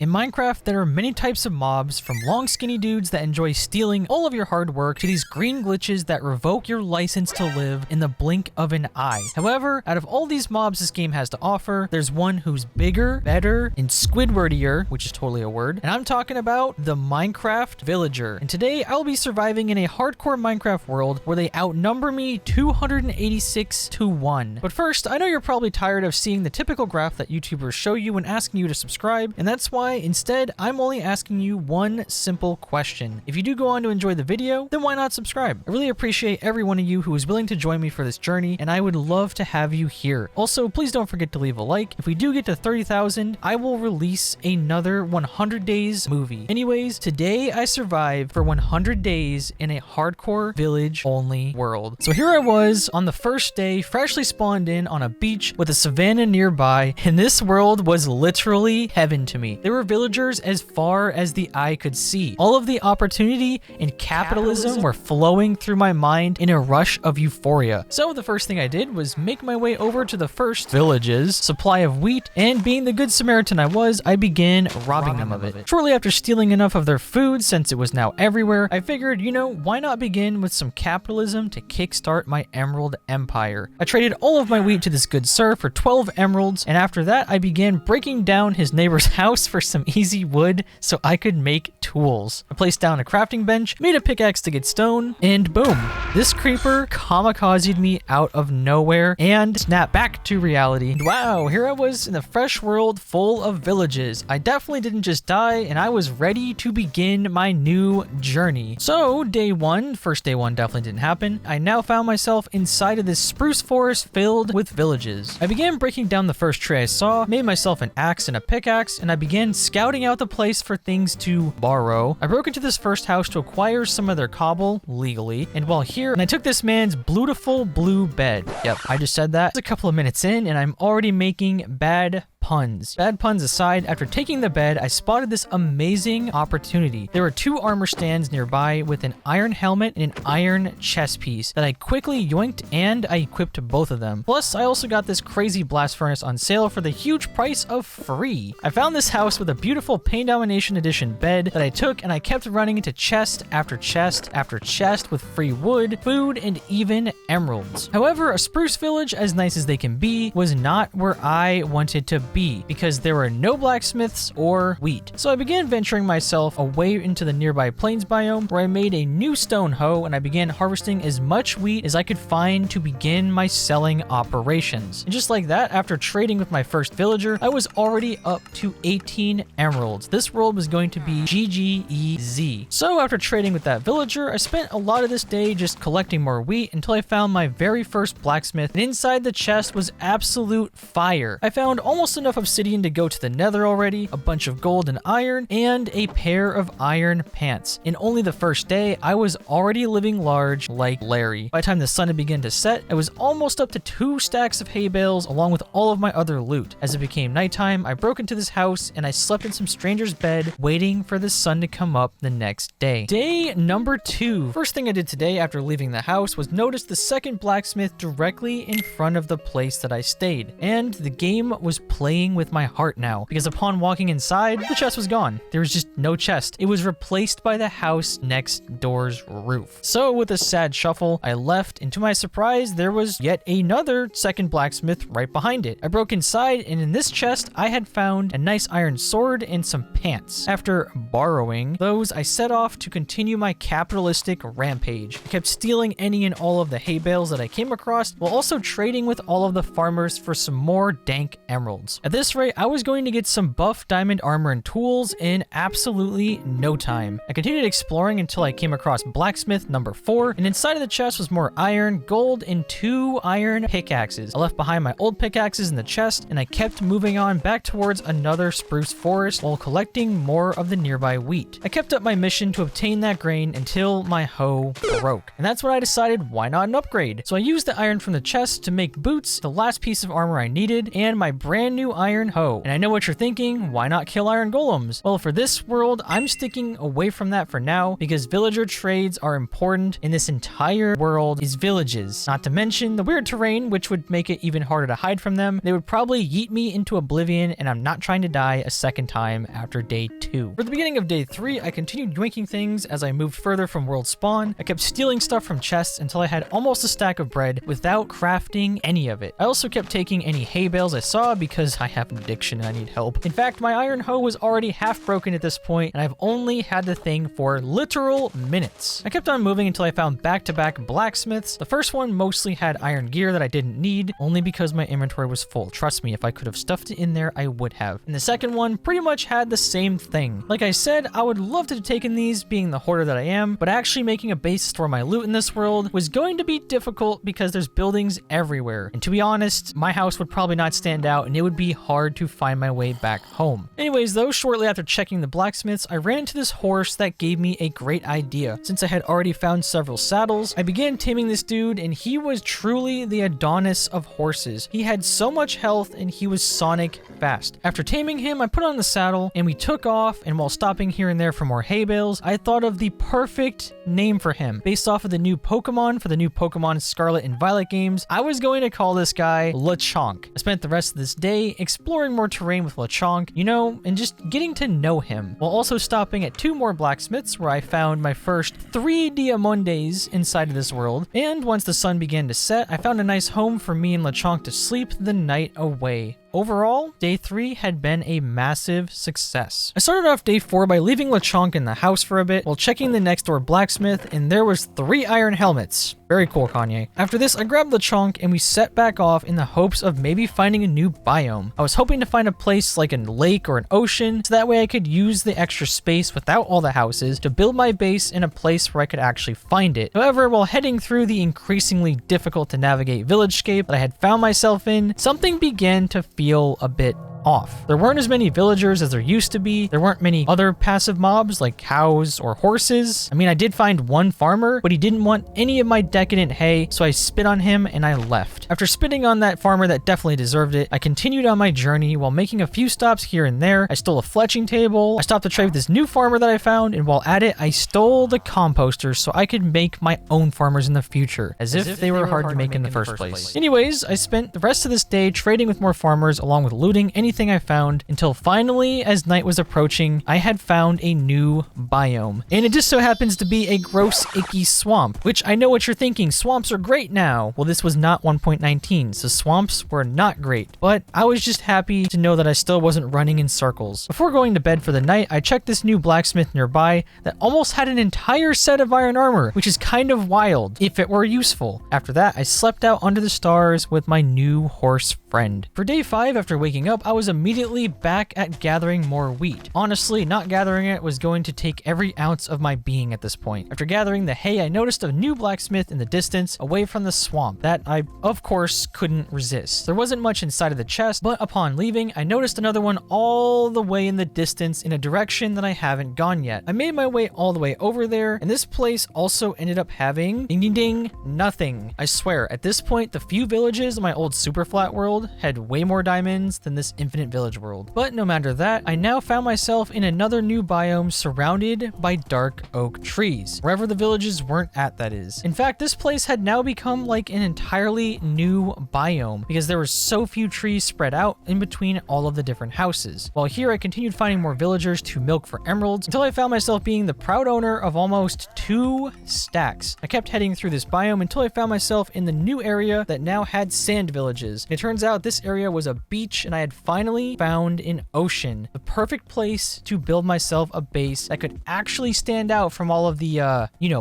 In Minecraft, there are many types of mobs, from long skinny dudes that enjoy stealing all of your hard work to these green glitches that revoke your license to live in the blink of an eye. However, out of all these mobs this game has to offer, there's one who's bigger, better, and Squidwardier, which is totally a word, and I'm talking about the Minecraft Villager. And today, I'll be surviving in a hardcore Minecraft world where they outnumber me 286 to 1. But first, I know you're probably tired of seeing the typical graph that YouTubers show you when asking you to subscribe, and that's why instead, I'm only asking you one simple question. If you do go on to enjoy the video, then why not subscribe? I really appreciate every one of you who is willing to join me for this journey, and I would love to have you here. Also, please don't forget to leave a like. If we do get to 30,000, I will release another 100 days movie. Anyways, today I survived for 100 days in a hardcore village-only world. So here I was on the first day, freshly spawned in on a beach with a savannah nearby, and this world was literally heaven to me. There were villagers as far as the eye could see. All of the opportunity and capitalism were flowing through my mind in a rush of euphoria. So the first thing I did was make my way over to the first village's supply of wheat, and being the good Samaritan I was, I began robbing them of it. Shortly after stealing enough of their food, since it was now everywhere, I figured, you know, why not begin with some capitalism to kickstart my emerald empire? I traded all of my wheat to this good sir for 12 emeralds, and after that I began breaking down his neighbor's house for some easy wood so I could make tools. I placed down a crafting bench, made a pickaxe to get stone, and boom, this creeper kamikazed me out of nowhere and snapped back to reality. And wow, here I was in a fresh world full of villages. I definitely didn't just die, and I was ready to begin my new journey. So day one, first day one definitely didn't happen. I now found myself inside of this spruce forest filled with villages. I began breaking down the first tree I saw, made myself an axe and a pickaxe, and I began scouting out the place for things to borrow. I broke into this first house to acquire some of their cobble legally, and while here, I took this man's beautiful blue bed. Yep, I just said that. It's a couple of minutes in, and I'm already making bad puns. Bad puns aside, after taking the bed, I spotted this amazing opportunity. There were two armor stands nearby with an iron helmet and an iron chest piece that I quickly yoinked, and I equipped both of them. Plus, I also got this crazy blast furnace on sale for the huge price of free. I found this house with a beautiful Pain Domination Edition bed that I took, and I kept running into chest after chest after chest with free wood, food, and even emeralds. However, a spruce village, as nice as they can be, was not where I wanted to be, because there were no blacksmiths or wheat. So I began venturing myself away into the nearby plains biome, where I made a new stone hoe, and I began harvesting as much wheat as I could find to begin my selling operations. And just like that, after trading with my first villager, I was already up to 18 emeralds. This world was going to be GGEZ. So after trading with that villager, I spent a lot of this day just collecting more wheat until I found my very first blacksmith, and inside the chest was absolute fire. I found almost enough obsidian to go to the nether already, a bunch of gold and iron, and a pair of iron pants. In only the first day, I was already living large like Larry. By the time the sun had begun to set, I was almost up to 2 stacks of hay bales along with all of my other loot. As it became nighttime, I broke into this house and I slept in some stranger's bed, waiting for the sun to come up the next day. Day number 2. First thing I did today after leaving the house was notice the second blacksmith directly in front of the place that I stayed. And the game was playing with my heart now, because upon walking inside, the chest was gone. There was just no chest. It was replaced by the house next door's roof. So with a sad shuffle, I left, and to my surprise, there was yet another second blacksmith right behind it. I broke inside, and in this chest, I had found a nice iron sword and some pants. After borrowing those, I set off to continue my capitalistic rampage. I kept stealing any and all of the hay bales that I came across, while also trading with all of the farmers for some more dank emeralds. At this rate, I was going to get some buff diamond armor and tools in absolutely no time. I continued exploring until I came across blacksmith number 4, and inside of the chest was more iron, gold, and 2 iron pickaxes. I left behind my old pickaxes in the chest, and I kept moving on back towards another spruce forest while collecting more of the nearby wheat. I kept up my mission to obtain that grain until my hoe broke, and that's when I decided why not an upgrade. So I used the iron from the chest to make boots, the last piece of armor I needed, and my brand new new iron hoe. And I know what you're thinking, why not kill iron golems? Well, for this world, I'm sticking away from that for now because villager trades are important in this entire world is villages. Not to mention the weird terrain, which would make it even harder to hide from them. They would probably yeet me into oblivion, and I'm not trying to die a second time after day 2. For the beginning of day 3, I continued yoinking things as I moved further from world spawn. I kept stealing stuff from chests until I had almost a stack of bread without crafting any of it. I also kept taking any hay bales I saw because I have an addiction and I need help. In fact, my iron hoe was already half broken at this point, and I've only had the thing for literal minutes. I kept on moving until I found back-to-back blacksmiths. The first one mostly had iron gear that I didn't need, only because my inventory was full. Trust me, if I could have stuffed it in there, I would have. And the second one pretty much had the same thing. Like I said, I would love to have taken these, being the hoarder that I am, but actually making a base to store my loot in this world was going to be difficult because there's buildings everywhere. And to be honest, my house would probably not stand out and it would be hard to find my way back home. Anyways, though, shortly after checking the blacksmiths, I ran into this horse that gave me a great idea. Since I had already found several saddles, I began taming this dude, and he was truly the Adonis of horses. He had so much health and he was Sonic fast. After taming him, I put on the saddle and we took off, and while stopping here and there for more hay bales, I thought of the perfect name for him. Based off of the new Pokemon for the new Pokemon Scarlet and Violet games, I was going to call this guy Lechonk. I spent the rest of this day exploring more terrain with Lechonk, you know, and just getting to know him, while also stopping at 2 more blacksmiths where I found my first 3 Diamondes inside of this world. And once the sun began to set, I found a nice home for me and Lechonk to sleep the night away. Overall, day 3 had been a massive success. I started off day 4 by leaving Lechonk in the house for a bit while checking the next door blacksmith, and there was 3 iron helmets. Very cool, Kanye. After this, I grabbed Lechonk and we set back off in the hopes of maybe finding a new biome. I was hoping to find a place like a lake or an ocean, so that way I could use the extra space without all the houses to build my base in a place where I could actually find it. However, while heading through the increasingly difficult to navigate village-scape that I had found myself in, something began to feel a bit off. There weren't as many villagers as there used to be. There weren't many other passive mobs like cows or horses. I mean, I did find one farmer, but he didn't want any of my decadent hay, so I spit on him and I left. After spitting on that farmer that definitely deserved it, I continued on my journey while making a few stops here and there. I stole a fletching table. I stopped to trade with this new farmer that I found, and while at it, I stole the composters so I could make my own farmers in the future, as if they were hard to make in the first place. Anyways, I spent the rest of this day trading with more farmers along with looting anything I found, until finally, as night was approaching, I had found a new biome. And it just so happens to be a gross, icky swamp, which I know what you're thinking, swamps are great now. Well, this was not 1.19, so swamps were not great, but I was just happy to know that I still wasn't running in circles. Before going to bed for the night, I checked this new blacksmith nearby that almost had an entire set of iron armor, which is kind of wild, if it were useful. After that, I slept out under the stars with my new horse friend. For day 5, after waking up, I was immediately back at gathering more wheat. Honestly, not gathering it was going to take every ounce of my being at this point. After gathering the hay, I noticed a new blacksmith in the distance away from the swamp that I, of course, couldn't resist. There wasn't much inside of the chest, but upon leaving, I noticed another one all the way in the distance in a direction that I haven't gone yet. I made my way all the way over there, and this place also ended up having ding ding ding nothing. I swear, at this point, the few villages in my old super flat world had way more diamonds than this infinite village world. But no matter that, I now found myself in another new biome surrounded by dark oak trees, wherever the villages weren't at, that is. In fact, this place had now become like an entirely new biome because there were so few trees spread out in between all of the different houses. While here, I continued finding more villagers to milk for emeralds until I found myself being the proud owner of almost 2 stacks. I kept heading through this biome until I found myself in the new area that now had sand villages. It turns out this area was a beach, and I had finally found an ocean, the perfect place to build myself a base that could actually stand out from all of the,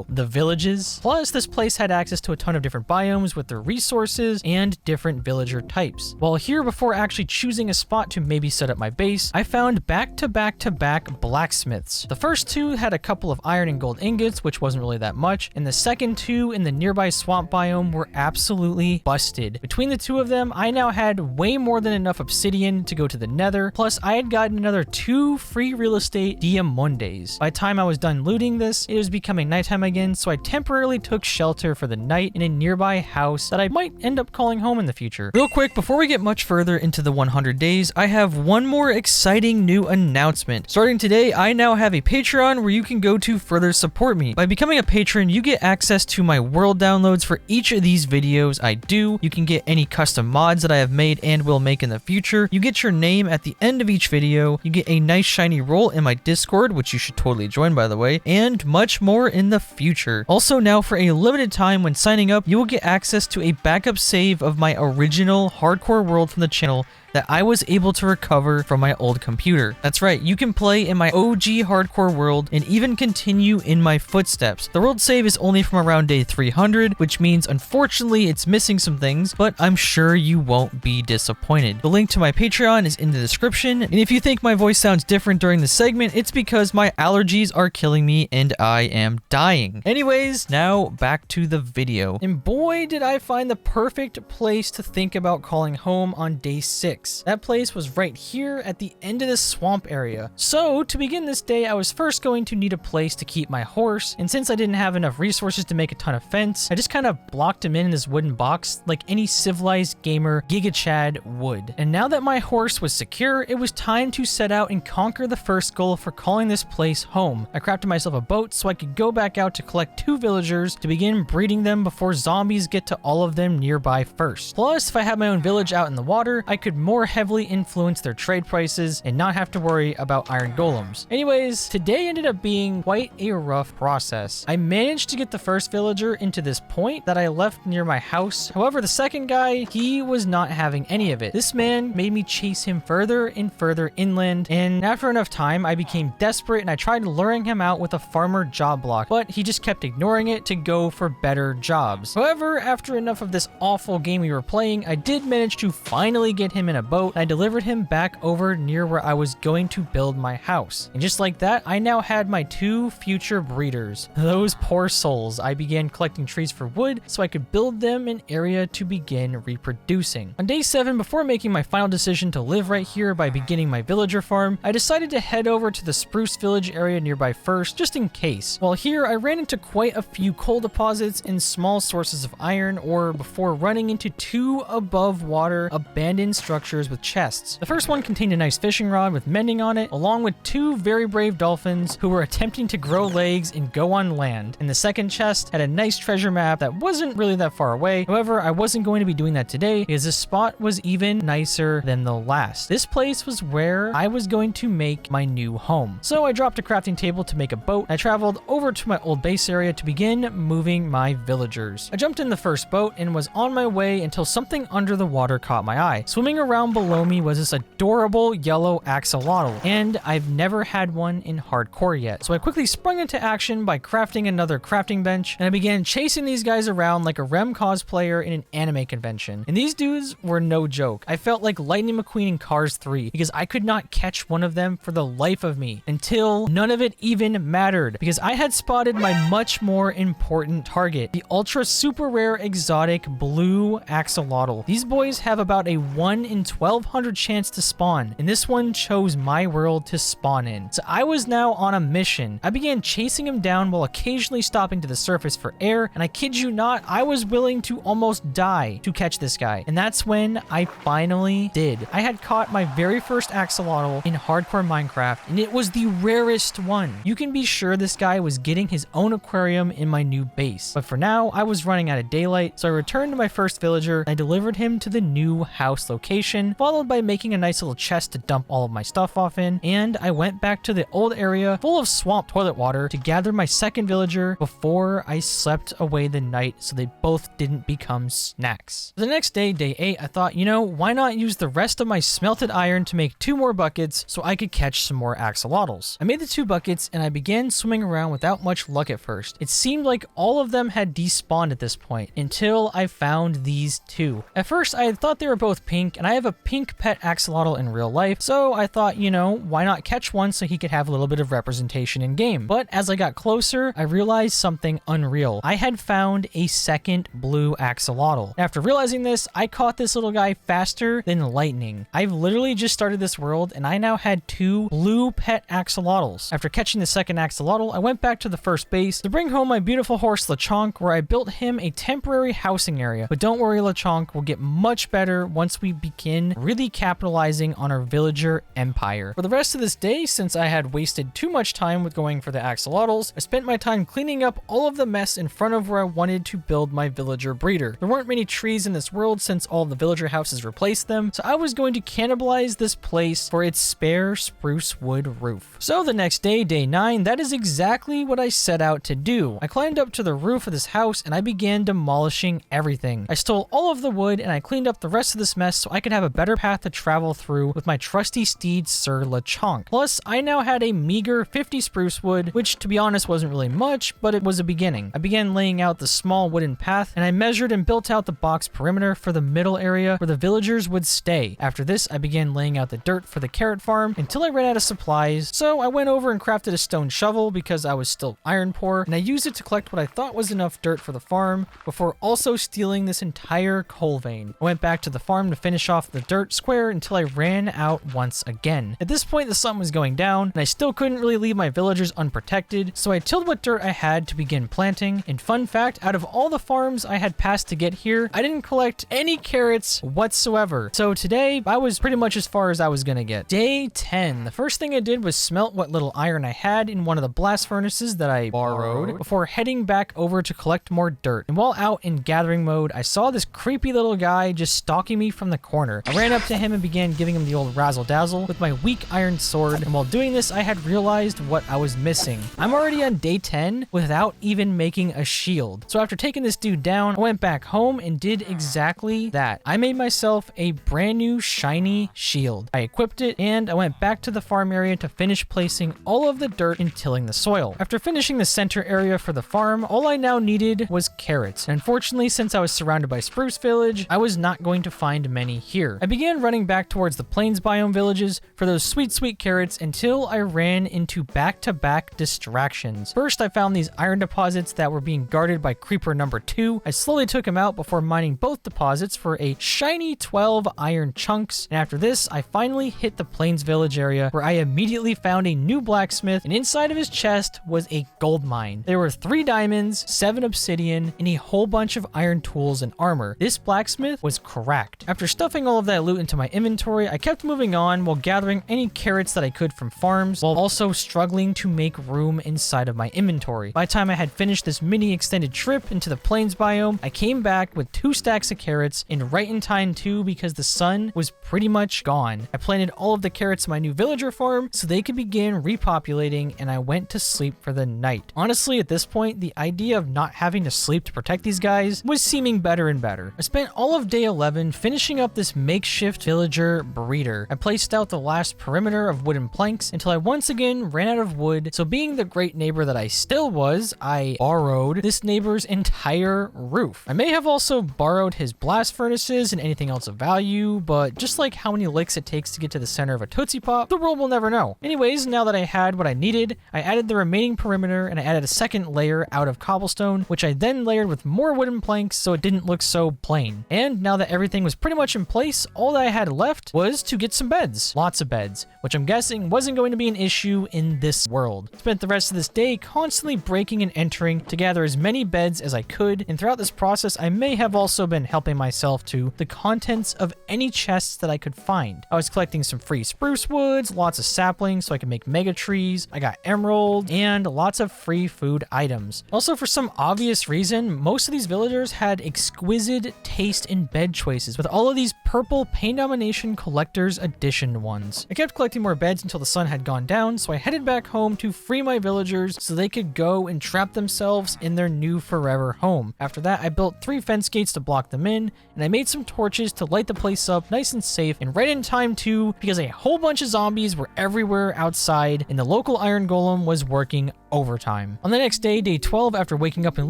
the villages. Plus, this place had access to a ton of different biomes with their resources and different villager types. While here, before actually choosing a spot to maybe set up my base, I found back-to-back-to-back blacksmiths. The first 2 had a couple of iron and gold ingots, which wasn't really that much, and the second 2 in the nearby swamp biome were absolutely busted. Between the 2 of them, I now had way more than enough obsidian to go to the nether, plus I had gotten another 2 free real estate diamondes. By the time I was done looting this, it was becoming nighttime again, so I temporarily took shelter for the night in a nearby house that I might end up calling home in the future. Real quick, before we get much further into the 100 days, I have one more exciting new announcement. Starting today, I now have a Patreon where you can go to further support me. By becoming a patron, you get access to my world downloads for each of these videos I do. You can get any custom mods that I have made and will make in the future. You get your name at the end of each video. You get a nice shiny role in my Discord, which you should totally join by the way, and much more in the future. Also now, for a limited time when signing up, you will get access to a backup save of my original hardcore world from the channel that I was able to recover from my old computer. That's right, you can play in my OG hardcore world and even continue in my footsteps. The world save is only from around day 300, which means unfortunately it's missing some things, but I'm sure you won't be disappointed. The link to my Patreon is in the description, and if you think my voice sounds different during the segment, it's because my allergies are killing me and I am dying. Anyways, now back to the video. And boy, did I find the perfect place to think about calling home on day 6. That place was right here at the end of this swamp area. So to begin this day, I was first going to need a place to keep my horse, and since I didn't have enough resources to make a ton of fence, I just kind of blocked him in this wooden box like any civilized gamer Giga Chad would. And now that my horse was secure, it was time to set out and conquer the first goal for calling this place home. I crafted myself a boat so I could go back out to collect 2 villagers to begin breeding them before zombies get to all of them nearby first. Plus, if I had my own village out in the water, I could more heavily influence their trade prices and not have to worry about iron golems. Anyways, today ended up being quite a rough process. I managed to get the first villager into this point that I left near my house. However, the second guy, he was not having any of it. This man made me chase him further and further inland, and after enough time, I became desperate and I tried luring him out with a farmer job block, but he just kept ignoring it to go for better jobs. However, after enough of this awful game we were playing, I did manage to finally get him in a boat, and I delivered him back over near where I was going to build my house. And just like that, I now had my 2 future breeders. Those poor souls. I began collecting trees for wood so I could build them an area to begin reproducing. On day 7, before making my final decision to live right here by beginning my villager farm, I decided to head over to the Spruce Village area nearby first, just in case. While here, I ran into quite a few coal deposits and small sources of iron ore before running into 2 above water abandoned structures with chests. The first one contained a nice fishing rod with mending on it, along with 2 very brave dolphins who were attempting to grow legs and go on land. And the second chest had a nice treasure map that wasn't really that far away. However, I wasn't going to be doing that today because this spot was even nicer than the last. This place was where I was going to make my new home. So I dropped a crafting table to make a boat. I traveled over to my old base area to begin moving my villagers. I jumped in the first boat and was on my way until something under the water caught my eye. Swimming around below me was this adorable yellow axolotl, and I've never had one in hardcore yet. So I quickly sprung into action by crafting another crafting bench, and I began chasing these guys around like a Rem cosplayer in an anime convention. And these dudes were no joke. I felt like Lightning McQueen in Cars 3 because I could not catch one of them for the life of me until none of it even mattered, because I had spotted my much more important target, the ultra super rare exotic blue axolotl. These boys have about a 1 in 1200 chance to spawn, and this one chose my world to spawn in. So I was now on a mission. I began chasing him down while occasionally stopping to the surface for air, and I kid you not, I was willing to almost die to catch this guy. And that's when I finally did. I had caught my very first axolotl in hardcore Minecraft, and it was the rarest one. You can be sure this guy was getting his own aquarium in my new base. But for now, I was running out of daylight, so I returned to my first villager and I delivered him to the new house location, followed by making a nice little chest to dump all of my stuff off in, and I went back to the old area full of swamp toilet water to gather my second villager before I slept away the night so they both didn't become snacks. The next day, day 8, I thought, you know, why not use the rest of my smelted iron to make 2 more buckets so I could catch some more axolotls. I made the 2 buckets and I began swimming around without much luck at first. It seemed like all of them had despawned at this point until I found these 2. At first, I had thought they were both pink, and I have a pink pet axolotl in real life, so I thought, you know, why not catch one so he could have a little bit of representation in game. But as I got closer, I realized something unreal. I had found a second blue axolotl. After realizing this, I caught this little guy faster than lightning. I've literally just started this world and I now had 2 blue pet axolotls. After catching the second axolotl, I went back to the first base to bring home my beautiful horse Lechonk, where I built him a temporary housing area. But don't worry, Lechonk will get much better once we begin really capitalizing on our villager empire. For the rest of this day, since I had wasted too much time with going for the axolotls, I spent my time cleaning up all of the mess in front of where I wanted to build my villager breeder. There weren't many trees in this world since all the villager houses replaced them, so I was going to cannibalize this place for its spare spruce wood roof. So the next day, day 9, that is exactly what I set out to do. I climbed up to the roof of this house and I began demolishing everything. I stole all of the wood and I cleaned up the rest of this mess so I could have a better path to travel through with my trusty steed Sir Lechonk. Plus, I now had a meager 50 spruce wood, which to be honest wasn't really much, but it was a beginning. I began laying out the small wooden path and I measured and built out the box perimeter for the middle area where the villagers would stay. After this, I began laying out the dirt for the carrot farm until I ran out of supplies, so I went over and crafted a stone shovel because I was still iron poor, and I used it to collect what I thought was enough dirt for the farm before also stealing this entire coal vein. I went back to the farm to finish off the dirt square until I ran out once again. At this point, the sun was going down and I still couldn't really leave my villagers unprotected, so I tilled what dirt I had to begin planting. And fun fact, out of all the farms I had passed to get here, I didn't collect any carrots whatsoever. So today I was pretty much as far as I was gonna get. Day 10. The first thing I did was smelt what little iron I had in one of the blast furnaces that I borrowed before heading back over to collect more dirt. And while out in gathering mode, I saw this creepy little guy just stalking me from the corner. I ran up to him and began giving him the old razzle dazzle with my weak iron sword, and while doing this I had realized what I was missing. I'm already on day 10 without even making a shield. So after taking this dude down, I went back home and did exactly that. I made myself a brand new shiny shield. I equipped it and I went back to the farm area to finish placing all of the dirt and tilling the soil. After finishing the center area for the farm, all I now needed was carrots. And unfortunately, since I was surrounded by Spruce Village, I was not going to find many here. I began running back towards the plains biome villages for those sweet carrots until I ran into back-to-back distractions. First, I found these iron deposits that were being guarded by creeper number 2. I slowly took him out before mining both deposits for a shiny 12 iron chunks. And after this, I finally hit the plains village area where I immediately found a new blacksmith, and inside of his chest was a gold mine. There were 3 diamonds, 7 obsidian, and a whole bunch of iron tools and armor. This blacksmith was cracked. After stuffing all of that loot into my inventory, I kept moving on while gathering any carrots that I could from farms, while also struggling to make room inside of my inventory. By the time I had finished this mini extended trip into the plains biome, I came back with 2 stacks of carrots, and right in time too, because the sun was pretty much gone. I planted all of the carrots in my new villager farm so they could begin repopulating, and I went to sleep for the night. Honestly, at this point, the idea of not having to sleep to protect these guys was seeming better and better. I spent all of day 11 finishing up this makeshift villager breeder. I placed out the last perimeter of wooden planks until I once again ran out of wood, so being the great neighbor that I still was, I borrowed this neighbor's entire roof. I may have also borrowed his blast furnaces and anything else of value, but just like how many licks it takes to get to the center of a Tootsie Pop, the world will never know. Anyways, now that I had what I needed, I added the remaining perimeter and I added a second layer out of cobblestone, which I then layered with more wooden planks so it didn't look so plain. And now that everything was pretty much in place, all that I had left was to get some beds. Lots of beds, which I'm guessing wasn't going to be an issue in this world. Spent the rest of this day constantly breaking and entering to gather as many beds as I could, and throughout this process I may have also been helping myself to the contents of any chests that I could find. I was collecting some free spruce woods, lots of saplings so I could make mega trees, I got emerald, and lots of free food items. Also, for some obvious reason, most of these villagers had exquisite taste in bed choices, with all of these purple Pain Domination Collector's Edition ones. I kept collecting more beds until the sun had gone down, so I headed back home to free my villagers so they could go and trap themselves in their new forever home. After that, I built 3 fence gates to block them in, and I made some torches to light the place up nice and safe, and right in time too, because a whole bunch of zombies were everywhere outside, and the local iron golem was working overtime. On the next day, day 12, after waking up and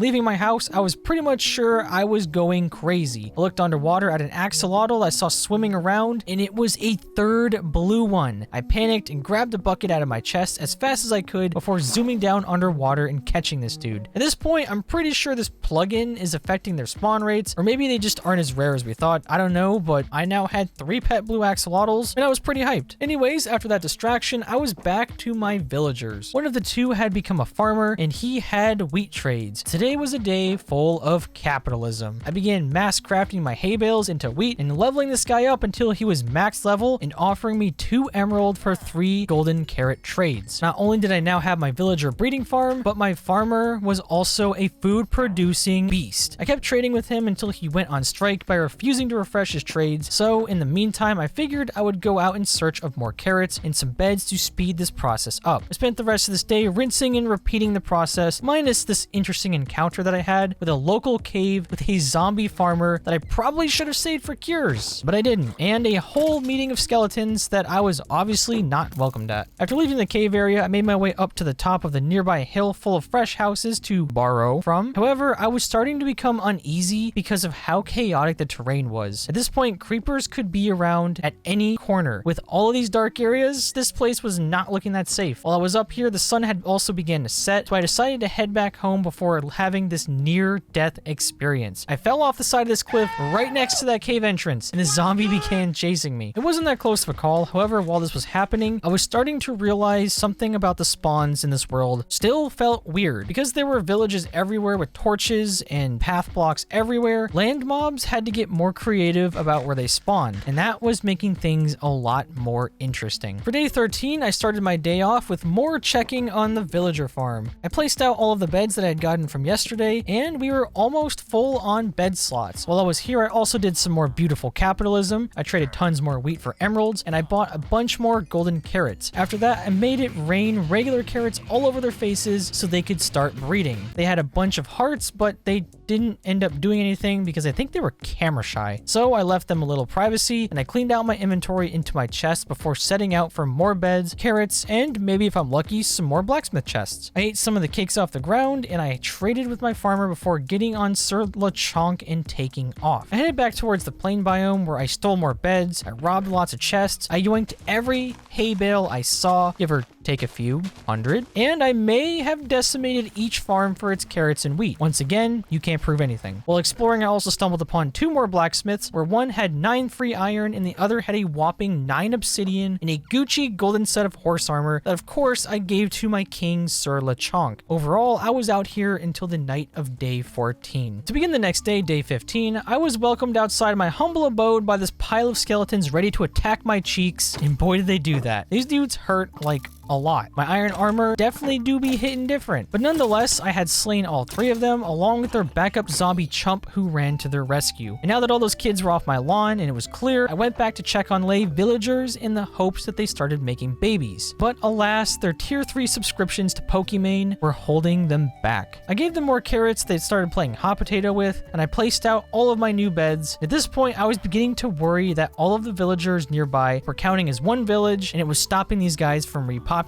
leaving my house, I was pretty much sure I was going crazy. I looked underwater at an axolotl that saw swimming around, and it was a third blue one. I panicked and grabbed a bucket out of my chest as fast as I could before zooming down underwater and catching this dude. At this point, I'm pretty sure this plugin is affecting their spawn rates, or maybe they just aren't as rare as we thought. I don't know, but I now had 3 pet blue axolotls, and I was pretty hyped. Anyways, after that distraction, I was back to my villagers. One of the 2 had become a farmer, and he had wheat trades. Today was a day full of capitalism. I began mass crafting my hay bales into wheat and leveling this guy up until he was max level and offering me 2 emerald for 3 golden carrot trades. Not only did I now have my villager breeding farm, but my farmer was also a food producing beast. I kept trading with him until he went on strike by refusing to refresh his trades, so in the meantime I figured I would go out in search of more carrots and some beds to speed this process up. I spent the rest of this day rinsing and repeating the process, minus this interesting encounter that I had with a local cave with a zombie farmer that I probably should have saved for cures, but I didn't, and a whole meeting of skeletons that I was obviously not welcomed at. After leaving the cave area, I made my way up to the top of the nearby hill full of fresh houses to borrow from. However, I was starting to become uneasy because of how chaotic the terrain was. At this point, creepers could be around at any corner. With all of these dark areas, this place was not looking that safe. While I was up here, the sun had also begun to set, so I decided to head back home before having this near-death experience. I fell off the side of this cliff right next to that cave entrance, and a zombie began chasing me. It wasn't that close of a call. However, while this was happening, I was starting to realize something about the spawns in this world still felt weird. Because there were villages everywhere with torches and path blocks everywhere, land mobs had to get more creative about where they spawned, and that was making things a lot more interesting. For day 13, I started my day off with more checking on the villager farm. I placed out all of the beds that I had gotten from yesterday, and we were almost full on bed slots. While I was here, I also did some more beautiful capitalism. I traded tons more wheat for emeralds, and I bought a bunch more golden carrots. After that, I made it rain regular carrots all over their faces so they could start breeding. They had a bunch of hearts, but they didn't end up doing anything because I think they were camera shy. So I left them a little privacy, and I cleaned out my inventory into my chest before setting out for more beds, carrots, and maybe if I'm lucky, some more blacksmith chests. I ate some of the cakes off the ground, and I traded with my farmer before getting on Sir Lechonk and taking off. I headed back towards the plain biome where I stole more beds, I robbed lots of chests, I yoinked every hay bale I saw, give or take a few hundred, and I may have decimated each farm for its carrots and wheat. Once again, you can't prove anything. While exploring, I also stumbled upon 2 more blacksmiths, where one had 9 free iron and the other had a whopping 9 obsidian and a Gucci golden set of horse armor that of course I gave to my king Sir Lechonk. Overall, I was out here until the night of day 14. To begin the next day, day 15, I was welcomed outside my humble abode by this pile of skeletons ready to attack my cheeks, and boy did they do that. These dudes hurt like a lot. My iron armor definitely do be hitting different, but nonetheless, I had slain all 3 of them along with their backup zombie chump who ran to their rescue. And now that all those kids were off my lawn and it was clear, I went back to check on lay villagers in the hopes that they started making babies. But alas, their tier 3 subscriptions to Pokimane were holding them back. I gave them more carrots they started playing hot potato with, and I placed out all of my new beds. At this point, I was beginning to worry that all of the villagers nearby were counting as one village, and it was stopping these guys from repopulating.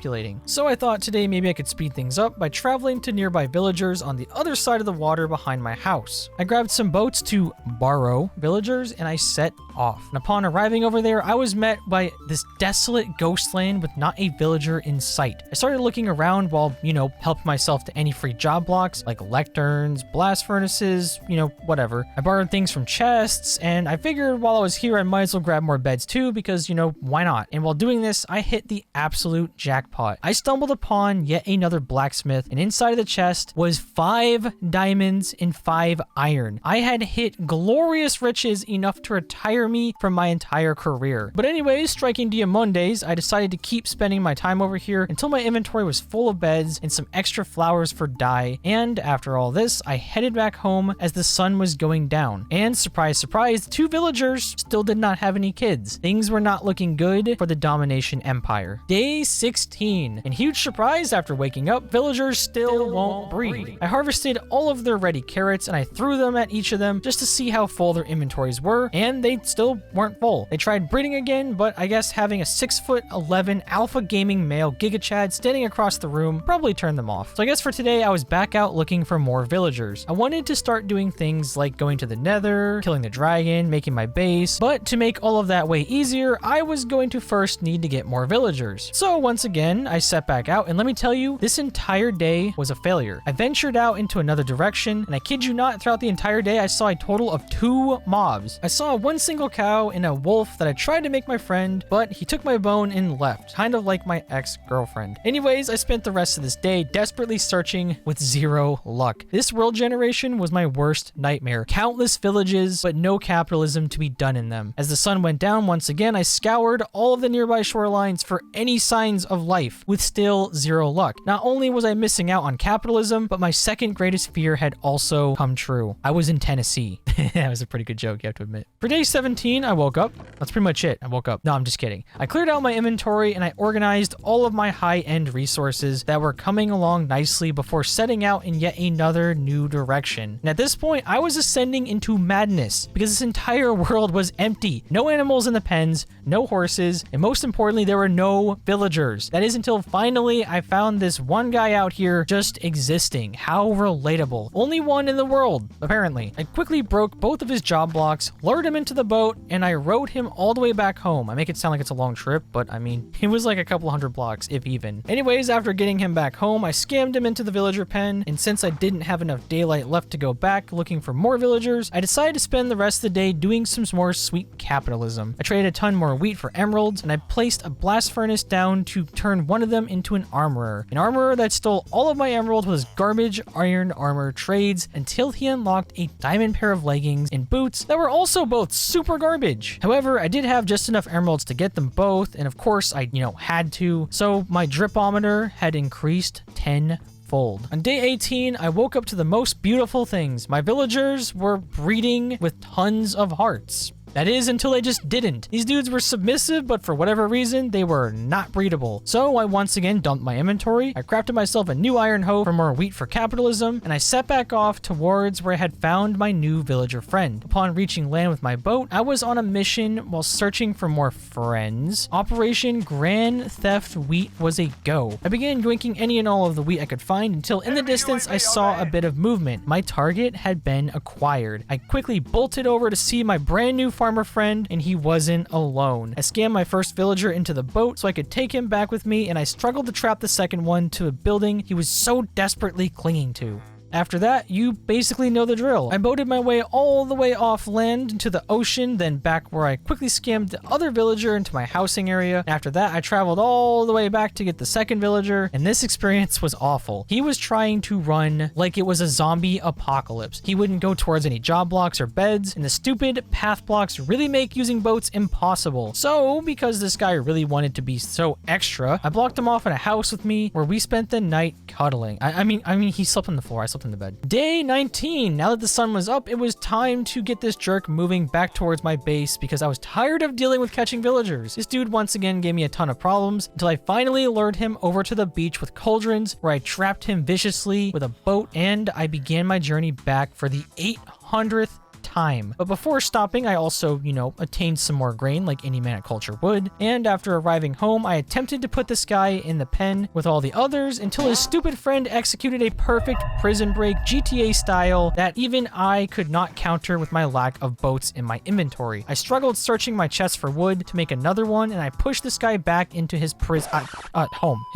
So I thought today maybe I could speed things up by traveling to nearby villagers on the other side of the water behind my house. I grabbed some boats to borrow villagers and I set off. And upon arriving over there, I was met by this desolate ghost land with not a villager in sight. I started looking around while, helping myself to any free job blocks like lecterns, blast furnaces, whatever. I borrowed things from chests, and I figured while I was here I might as well grab more beds too because, why not? And while doing this, I hit the absolute jackpot. I stumbled upon yet another blacksmith, and inside of the chest was 5 diamonds and 5 iron. I had hit glorious riches enough to retire me from my entire career. But anyways, striking Diamondes, I decided to keep spending my time over here until my inventory was full of beds and some extra flowers for dye. And after all this, I headed back home as the sun was going down. And surprise, surprise, the 2 villagers still did not have any kids. Things were not looking good for the Domination Empire. Day 16 16. And huge surprise, after waking up, villagers still won't breed. I harvested all of their ready carrots and I threw them at each of them just to see how full their inventories were, and they still weren't full. They tried breeding again, but I guess having a 6'11" alpha gaming male Giga Chad standing across the room probably turned them off. So I guess for today, I was back out looking for more villagers. I wanted to start doing things like going to the Nether, killing the dragon, making my base, but to make all of that way easier, I was going to first need to get more villagers. So once again, I set back out, and let me tell you, this entire day was a failure. I ventured out into another direction, and I kid you not, throughout the entire day, I saw a total of 2 mobs. I saw one single cow and a wolf that I tried to make my friend, but he took my bone and left, kind of like my ex-girlfriend. Anyways, I spent the rest of this day desperately searching with 0 luck. This world generation was my worst nightmare. Countless villages, but no capitalism to be done in them. As the sun went down once again, I scoured all of the nearby shorelines for any signs of life, with still 0 luck. Not only was I missing out on capitalism, but my second greatest fear had also come true. I was in Tennessee. That was a pretty good joke, you have to admit. For day 17, I woke up. That's pretty much it. I woke up. No, I'm just kidding. I cleared out my inventory and I organized all of my high-end resources that were coming along nicely before setting out in yet another new direction. And at this point, I was ascending into madness because this entire world was empty. No animals in the pens, no horses, and most importantly, there were no villagers. That is until finally I found this one guy out here just existing. How relatable. Only one in the world, apparently. I quickly broke both of his job blocks, lured him into the boat, and I rode him all the way back home. I make it sound like it's a long trip, but I mean, it was like a couple hundred blocks, if even. Anyways, after getting him back home, I scammed him into the villager pen, and since I didn't have enough daylight left to go back looking for more villagers, I decided to spend the rest of the day doing some more sweet capitalism. I traded a ton more wheat for emeralds, and I placed a blast furnace down to turn one of them into an armorer. An armorer that stole all of my emeralds with his garbage iron armor trades until he unlocked a diamond pair of leggings and boots that were also both super garbage. However, I did have just enough emeralds to get them both, and of course I, had to, so my dripometer had increased 10-fold. On day 18, I woke up to the most beautiful things. My villagers were breeding with tons of hearts. That is, until they just didn't. These dudes were submissive, but for whatever reason, they were not breedable. So I once again dumped my inventory, I crafted myself a new iron hoe for more wheat for capitalism, and I set back off towards where I had found my new villager friend. Upon reaching land with my boat, I was on a mission while searching for more friends. Operation Grand Theft Wheat was a go. I began yoinking any and all of the wheat I could find until in the distance I saw a bit of movement. My target had been acquired. I quickly bolted over to see my brand new farmer friend, and he wasn't alone. I scammed my first villager into the boat so I could take him back with me, and I struggled to trap the second one to a building he was so desperately clinging to. After that, you basically know the drill. I boated my way all the way off land into the ocean, then back where I quickly scammed the other villager into my housing area. After that, I traveled all the way back to get the second villager, and this experience was awful. He was trying to run like it was a zombie apocalypse. He wouldn't go towards any job blocks or beds, and the stupid path blocks really make using boats impossible. So, because this guy really wanted to be so extra, I blocked him off in a house with me where we spent the night cuddling. I mean, he slept on the floor. I slept in the bed. Day 19. Now that the sun was up, it was time to get this jerk moving back towards my base because I was tired of dealing with catching villagers. This dude once again gave me a ton of problems until I finally lured him over to the beach with cauldrons where I trapped him viciously with a boat, and I began my journey back for the 800th time. But before stopping, I also, attained some more grain like any man at culture would. And after arriving home, I attempted to put this guy in the pen with all the others until his stupid friend executed a perfect prison break GTA style that even I could not counter with my lack of boats in my inventory. I struggled searching my chest for wood to make another one, and I pushed this guy back into his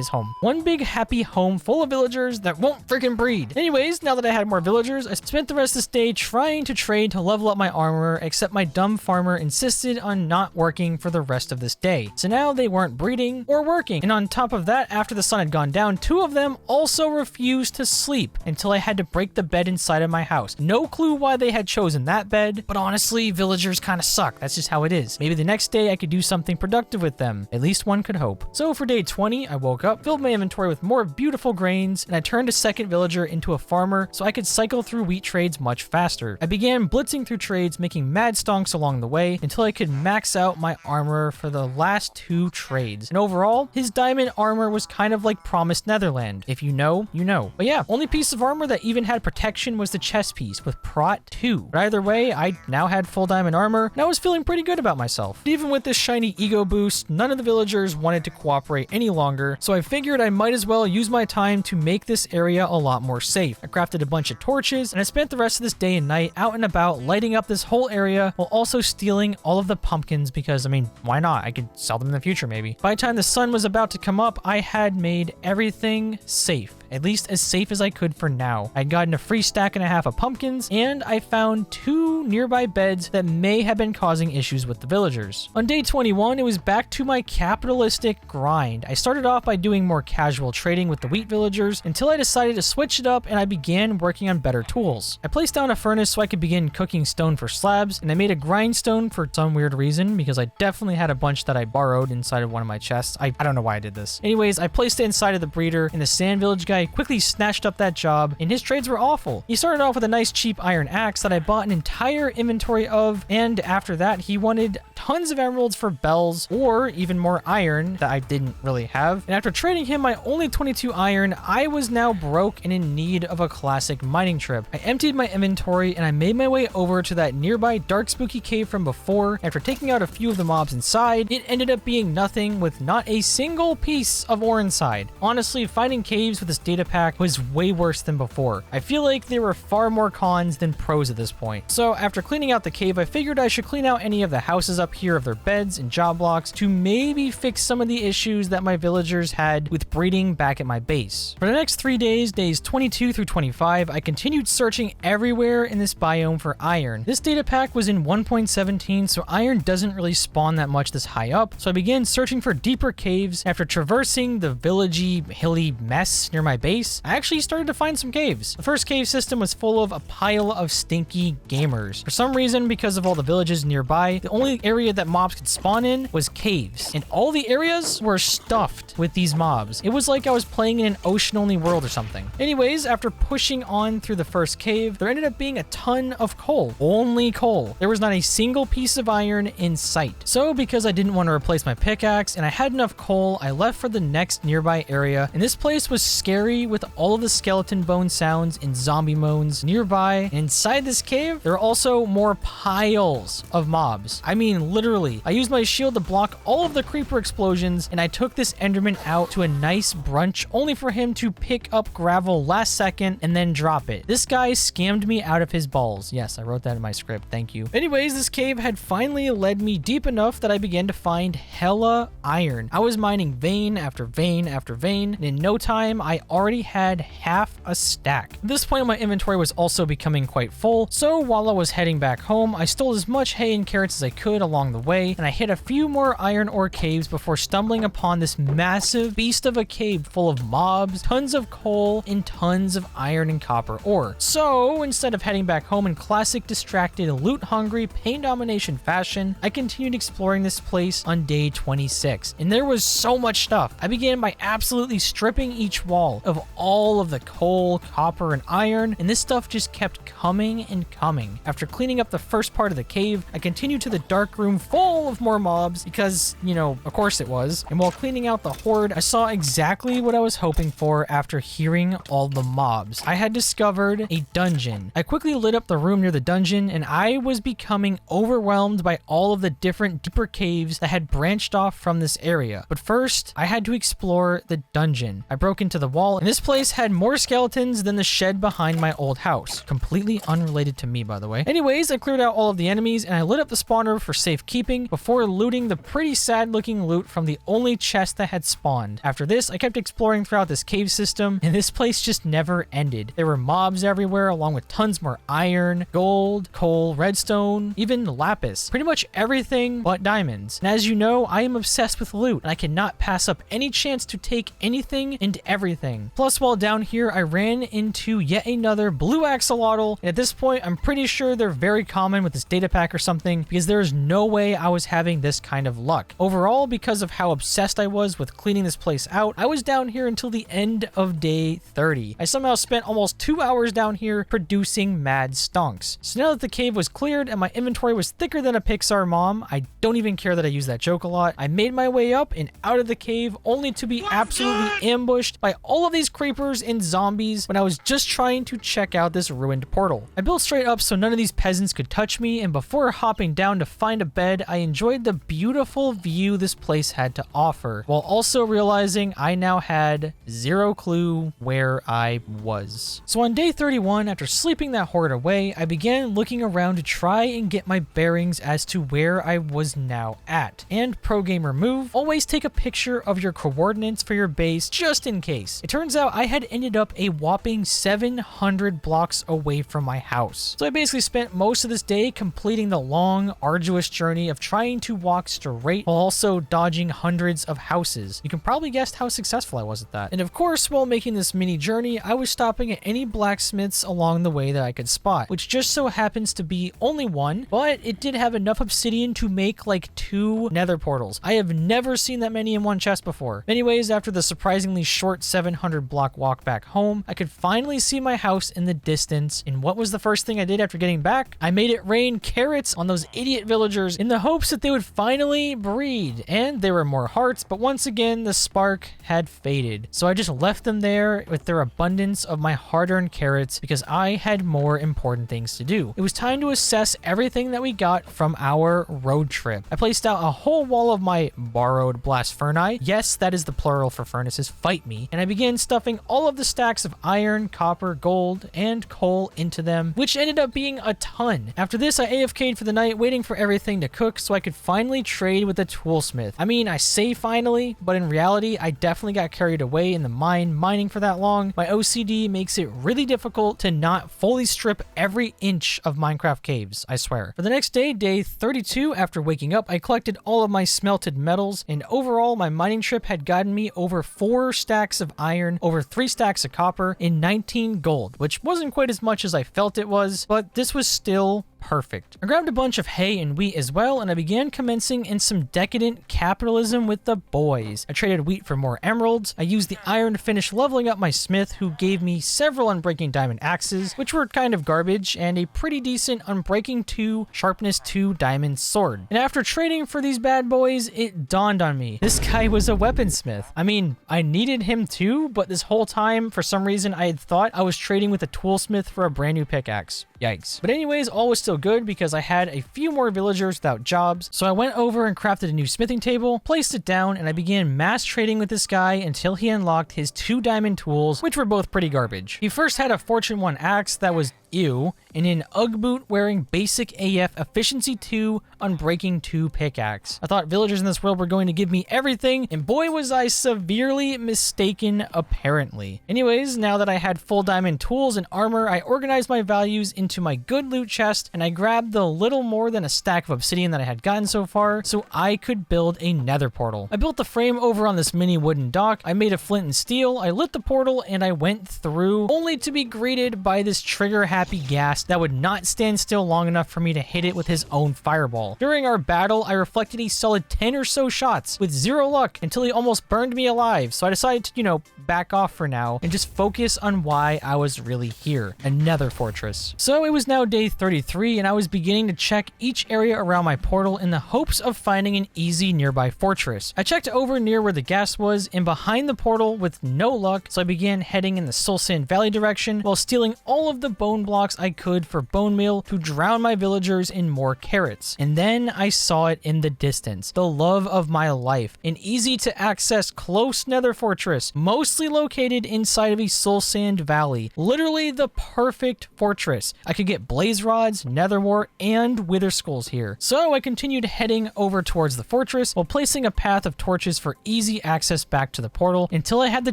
home. One big happy home full of villagers that won't freaking breed. Anyways, now that I had more villagers, I spent the rest of this day trying to trade to level up my armor, except my dumb farmer insisted on not working for the rest of this day. So now they weren't breeding or working. And on top of that, after the sun had gone down, two of them also refused to sleep until I had to break the bed inside of my house. No clue why they had chosen that bed, but honestly, villagers kind of suck. That's just how it is. Maybe the next day I could do something productive with them. At least one could hope. So for day 20, I woke up, filled my inventory with more beautiful grains, and I turned a second villager into a farmer so I could cycle through wheat trades much faster. I began blitzing coasting through trades, making mad stonks along the way until I could max out my armor for the last 2 trades. And overall, his diamond armor was kind of like Promised Netherland. If you know, you know. But yeah, only piece of armor that even had protection was the chest piece with Prot 2. But either way, I now had full diamond armor, and I was feeling pretty good about myself. But even with this shiny ego boost, none of the villagers wanted to cooperate any longer, so I figured I might as well use my time to make this area a lot more safe. I crafted a bunch of torches, and I spent the rest of this day and night out and about lighting up this whole area while also stealing all of the pumpkins because, I mean, why not? I could sell them in the future maybe. By the time the sun was about to come up, I had made everything safe. At least as safe as I could for now. I'd gotten a free stack and a half of pumpkins, and I found 2 nearby beds that may have been causing issues with the villagers. On day 21, it was back to my capitalistic grind. I started off by doing more casual trading with the wheat villagers until I decided to switch it up and I began working on better tools. I placed down a furnace so I could begin cooking stone for slabs, and I made a grindstone for some weird reason because I definitely had a bunch that I borrowed inside of one of my chests. I don't know why I did this. Anyways, I placed it inside of the breeder, and the sand village guy quickly snatched up that job, and his trades were awful. He started off with a nice cheap iron axe that I bought an entire inventory of, and after that he wanted tons of emeralds for bells or even more iron that I didn't really have. And after trading him my only 22 iron, I was now broke and in need of a classic mining trip. I emptied my inventory and I made my way over to that nearby dark spooky cave from before. After taking out a few of the mobs inside, it ended up being nothing with not a single piece of ore inside. Honestly, finding caves with this data pack was way worse than before. I feel like there were far more cons than pros at this point. So after cleaning out the cave, I figured I should clean out any of the houses up here of their beds and job blocks to maybe fix some of the issues that my villagers had with breeding back at my base. For the next 3 days, days 22 through 25, I continued searching everywhere in this biome for iron. This data pack was in 1.17, so iron doesn't really spawn that much this high up, so I began searching for deeper caves. After traversing the villagey, hilly mess near my base, I actually started to find some caves. The first cave system was full of a pile of stinky gamers. For some reason, because of all the villages nearby, the only area that mobs could spawn in was caves, and all the areas were stuffed with these mobs. It was like I was playing in an ocean-only world or something. Anyways, after pushing on through the first cave, there ended up being a ton of coal. Only coal. There was not a single piece of iron in sight. So because I didn't want to replace my pickaxe and I had enough coal, I left for the next nearby area, and this place was scary with all of the skeleton bone sounds and zombie moans nearby. And inside this cave, there are also more piles of mobs. I mean, literally. I used my shield to block all of the creeper explosions, and I took this Enderman out to a nice brunch only for him to pick up gravel last second and then drop it. This guy scammed me out of his balls. Yes, I wrote that in my script. Thank you. Anyways, this cave had finally led me deep enough that I began to find hella iron. I was mining vein after vein after vein, and in no time, I already had half a stack. At this point, my inventory was also becoming quite full, so while I was heading back home, I stole as much hay and carrots as I could along the way, and I hit a few more iron ore caves before stumbling upon this massive beast of a cave full of mobs, tons of coal, and tons of iron and copper ore. So instead of heading back home in classic distracted, loot-hungry, pain domination fashion, I continued exploring this place on day 26, and there was so much stuff. I began by absolutely stripping each wall of all of the coal, copper, and iron, and this stuff just kept coming and coming. After cleaning up the first part of the cave, I continued to the dark room full of more mobs because, you know, of course it was. And while cleaning out the horde, I saw exactly what I was hoping for after hearing all the mobs. I had discovered a dungeon. I quickly lit up the room near the dungeon, and I was becoming overwhelmed by all of the different deeper caves that had branched off from this area. But first, I had to explore the dungeon. I broke into the wall, and this place had more skeletons than the shed behind my old house. Completely unrelated to me, by the way. Anyways, I cleared out all of the enemies, and I lit up the spawner for safekeeping before looting the pretty sad-looking loot from the only chest that had spawned. After this, I kept exploring throughout this cave system, and this place just never ended. There were mobs everywhere, along with tons more iron, gold, coal, redstone, even lapis. Pretty much everything but diamonds. And as you know, I am obsessed with loot, and I cannot pass up any chance to take anything and everything. nothing. Plus, while down here, I ran into yet another blue axolotl, and at this point, I'm pretty sure they're very common with this data pack or something, because there's no way I was having this kind of luck. Overall, because of how obsessed I was with cleaning this place out, I was down here until the end of day 30. I somehow spent almost 2 hours down here producing mad stonks. So now that the cave was cleared and my inventory was thicker than a Pixar mom, I don't even care that I use that joke a lot, I made my way up and out of the cave only to be absolutely ambushed by all of these creepers and zombies when I was just trying to check out this ruined portal. I built straight up so none of these peasants could touch me, and before hopping down to find a bed, I enjoyed the beautiful view this place had to offer, while also realizing I now had zero clue where I was. So on day 31, after sleeping that horde away, I began looking around to try and get my bearings as to where I was now at. And pro gamer move, always take a picture of your coordinates for your base just in case. It turns out I had ended up a whopping 700 blocks away from my house. So I basically spent most of this day completing the long, arduous journey of trying to walk straight while also dodging hundreds of houses. You can probably guess how successful I was at that. And of course, while making this mini journey, I was stopping at any blacksmiths along the way that I could spot, which just so happens to be only one, but it did have enough obsidian to make like 2 nether portals. I have never seen that many in one chest before. Anyways, after the surprisingly short 700 block walk back home, I could finally see my house in the distance, and what was the first thing I did after getting back? I made it rain carrots on those idiot villagers in the hopes that they would finally breed, and there were more hearts, but once again, the spark had faded. So I just left them there with their abundance of my hard-earned carrots because I had more important things to do. It was time to assess everything that we got from our road trip. I placed out a whole wall of my borrowed blast ferni. Yes, that is the plural for furnaces, fight me. And I began stuffing all of the stacks of iron, copper, gold, and coal into them, which ended up being a ton. After this, I AFK'd for the night, waiting for everything to cook so I could finally trade with the toolsmith. I mean, I say finally, but in reality, I definitely got carried away in the mine mining for that long. My OCD makes it really difficult to not fully strip every inch of Minecraft caves, I swear. For the next day, day 32, after waking up, I collected all of my smelted metals, and overall, my mining trip had gotten me over 4 stacks of iron, over 3 stacks of copper, and 19 gold, which wasn't quite as much as I felt it was, but this was still perfect. I grabbed a bunch of hay and wheat as well, and I began commencing in some decadent capitalism with the boys. I traded wheat for more emeralds. I used the iron to finish leveling up my smith, who gave me several unbreaking diamond axes, which were kind of garbage, and a pretty decent unbreaking 2, sharpness 2 diamond sword. And after trading for these bad boys, it dawned on me. This guy was a weaponsmith. I mean, I needed him too, but this whole time, for some reason, I had thought I was trading with a toolsmith for a brand new pickaxe. Yikes. But anyways, all was still good because I had a few more villagers without jobs, so I went over and crafted a new smithing table, placed it down, and I began mass trading with this guy until he unlocked his 2 diamond tools, which were both pretty garbage. He first had a Fortune 1 axe that was ew, and an Ugg boot wearing basic AF efficiency 2 unbreaking 2 pickaxe. I thought villagers in this world were going to give me everything, and boy was I severely mistaken apparently. Anyways, now that I had full diamond tools and armor, I organized my values into my good loot chest, and I grabbed the little more than a stack of obsidian that I had gotten so far so I could build a nether portal. I built the frame over on this mini wooden dock, I made a flint and steel, I lit the portal, and I went through, only to be greeted by this trigger happy ghast that would not stand still long enough for me to hit it with his own fireball. During our battle, I reflected a solid 10 or so shots with 0 luck until he almost burned me alive, so I decided to, back off for now and just focus on why I was really here, a nether fortress. So it was now day 33, and I was beginning to check each area around my portal in the hopes of finding an easy nearby fortress. I checked over near where the ghast was and behind the portal with no luck, so I began heading in the Soul Sand Valley direction while stealing all of the bone blocks I could for bone meal to drown my villagers in more carrots. And then I saw it in the distance, the love of my life, an easy to access close nether fortress, mostly located inside of a Soul Sand Valley. Literally the perfect fortress. I could get blaze rods, nether wart, and wither skulls here. So I continued heading over towards the fortress while placing a path of torches for easy access back to the portal until I had the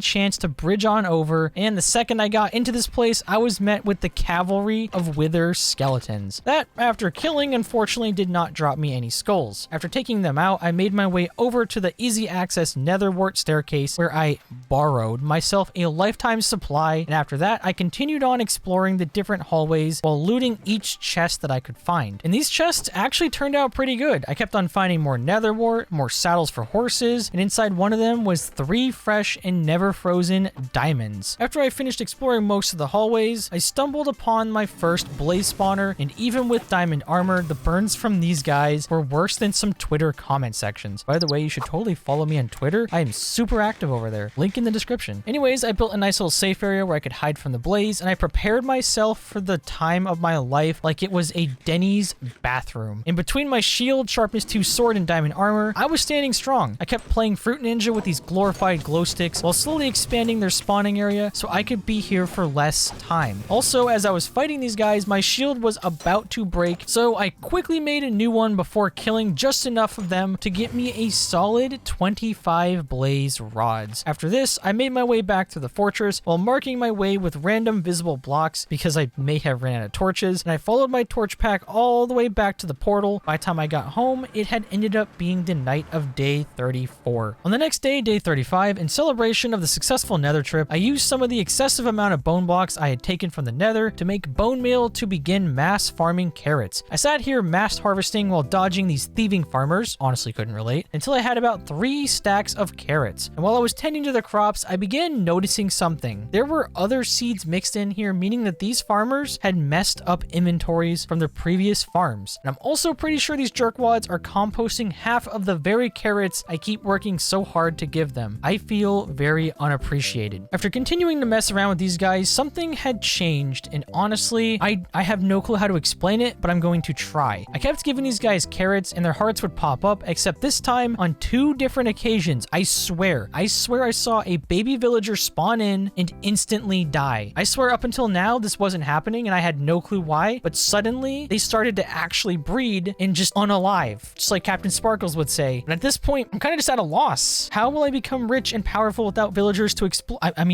chance to bridge on over, and the second I got into this place, I was met with the cow cavalry of wither skeletons. That, after killing, unfortunately did not drop me any skulls. After taking them out, I made my way over to the easy access netherwart staircase where I borrowed myself a lifetime supply, and after that I continued on exploring the different hallways while looting each chest that I could find. And these chests actually turned out pretty good. I kept on finding more netherwart, more saddles for horses, and inside one of them was 3 fresh and never frozen diamonds. After I finished exploring most of the hallways, I stumbled upon my first blaze spawner, and even with diamond armor, the burns from these guys were worse than some Twitter comment sections. By the way, you should totally follow me on Twitter. I am super active over there. Link in the description. Anyways, I built a nice little safe area where I could hide from the blaze, and I prepared myself for the time of my life like it was a Denny's bathroom. In between my shield, sharpness 2 sword, and diamond armor, I was standing strong. I kept playing Fruit Ninja with these glorified glow sticks while slowly expanding their spawning area so I could be here for less time. Also, as I was fighting these guys, my shield was about to break, so I quickly made a new one before killing just enough of them to get me a solid 25 blaze rods. After this, I made my way back to the fortress while marking my way with random visible blocks because I may have ran out of torches, and I followed my torch pack all the way back to the portal. By the time I got home, it had ended up being the night of day 34. On the next day, day 35, in celebration of the successful nether trip, I used some of the excessive amount of bone blocks I had taken from the nether to make bone meal to begin mass farming carrots. I sat here mass harvesting while dodging these thieving farmers, honestly couldn't relate, until I had about 3 stacks of carrots. And while I was tending to the crops, I began noticing something. There were other seeds mixed in here, meaning that these farmers had messed up inventories from their previous farms. And I'm also pretty sure these jerkwads are composting half of the very carrots I keep working so hard to give them. I feel very unappreciated. After continuing to mess around with these guys, something had changed, and honestly, I have no clue how to explain it, but I'm going to try. I kept giving these guys carrots and their hearts would pop up, except this time on 2 different occasions. I swear I saw a baby villager spawn in and instantly die. I swear up until now this wasn't happening and I had no clue why, but suddenly they started to actually breed and just unalive, just like Captain Sparkles would say. And at this point, I'm kind of just at a loss. How will I become rich and powerful without villagers to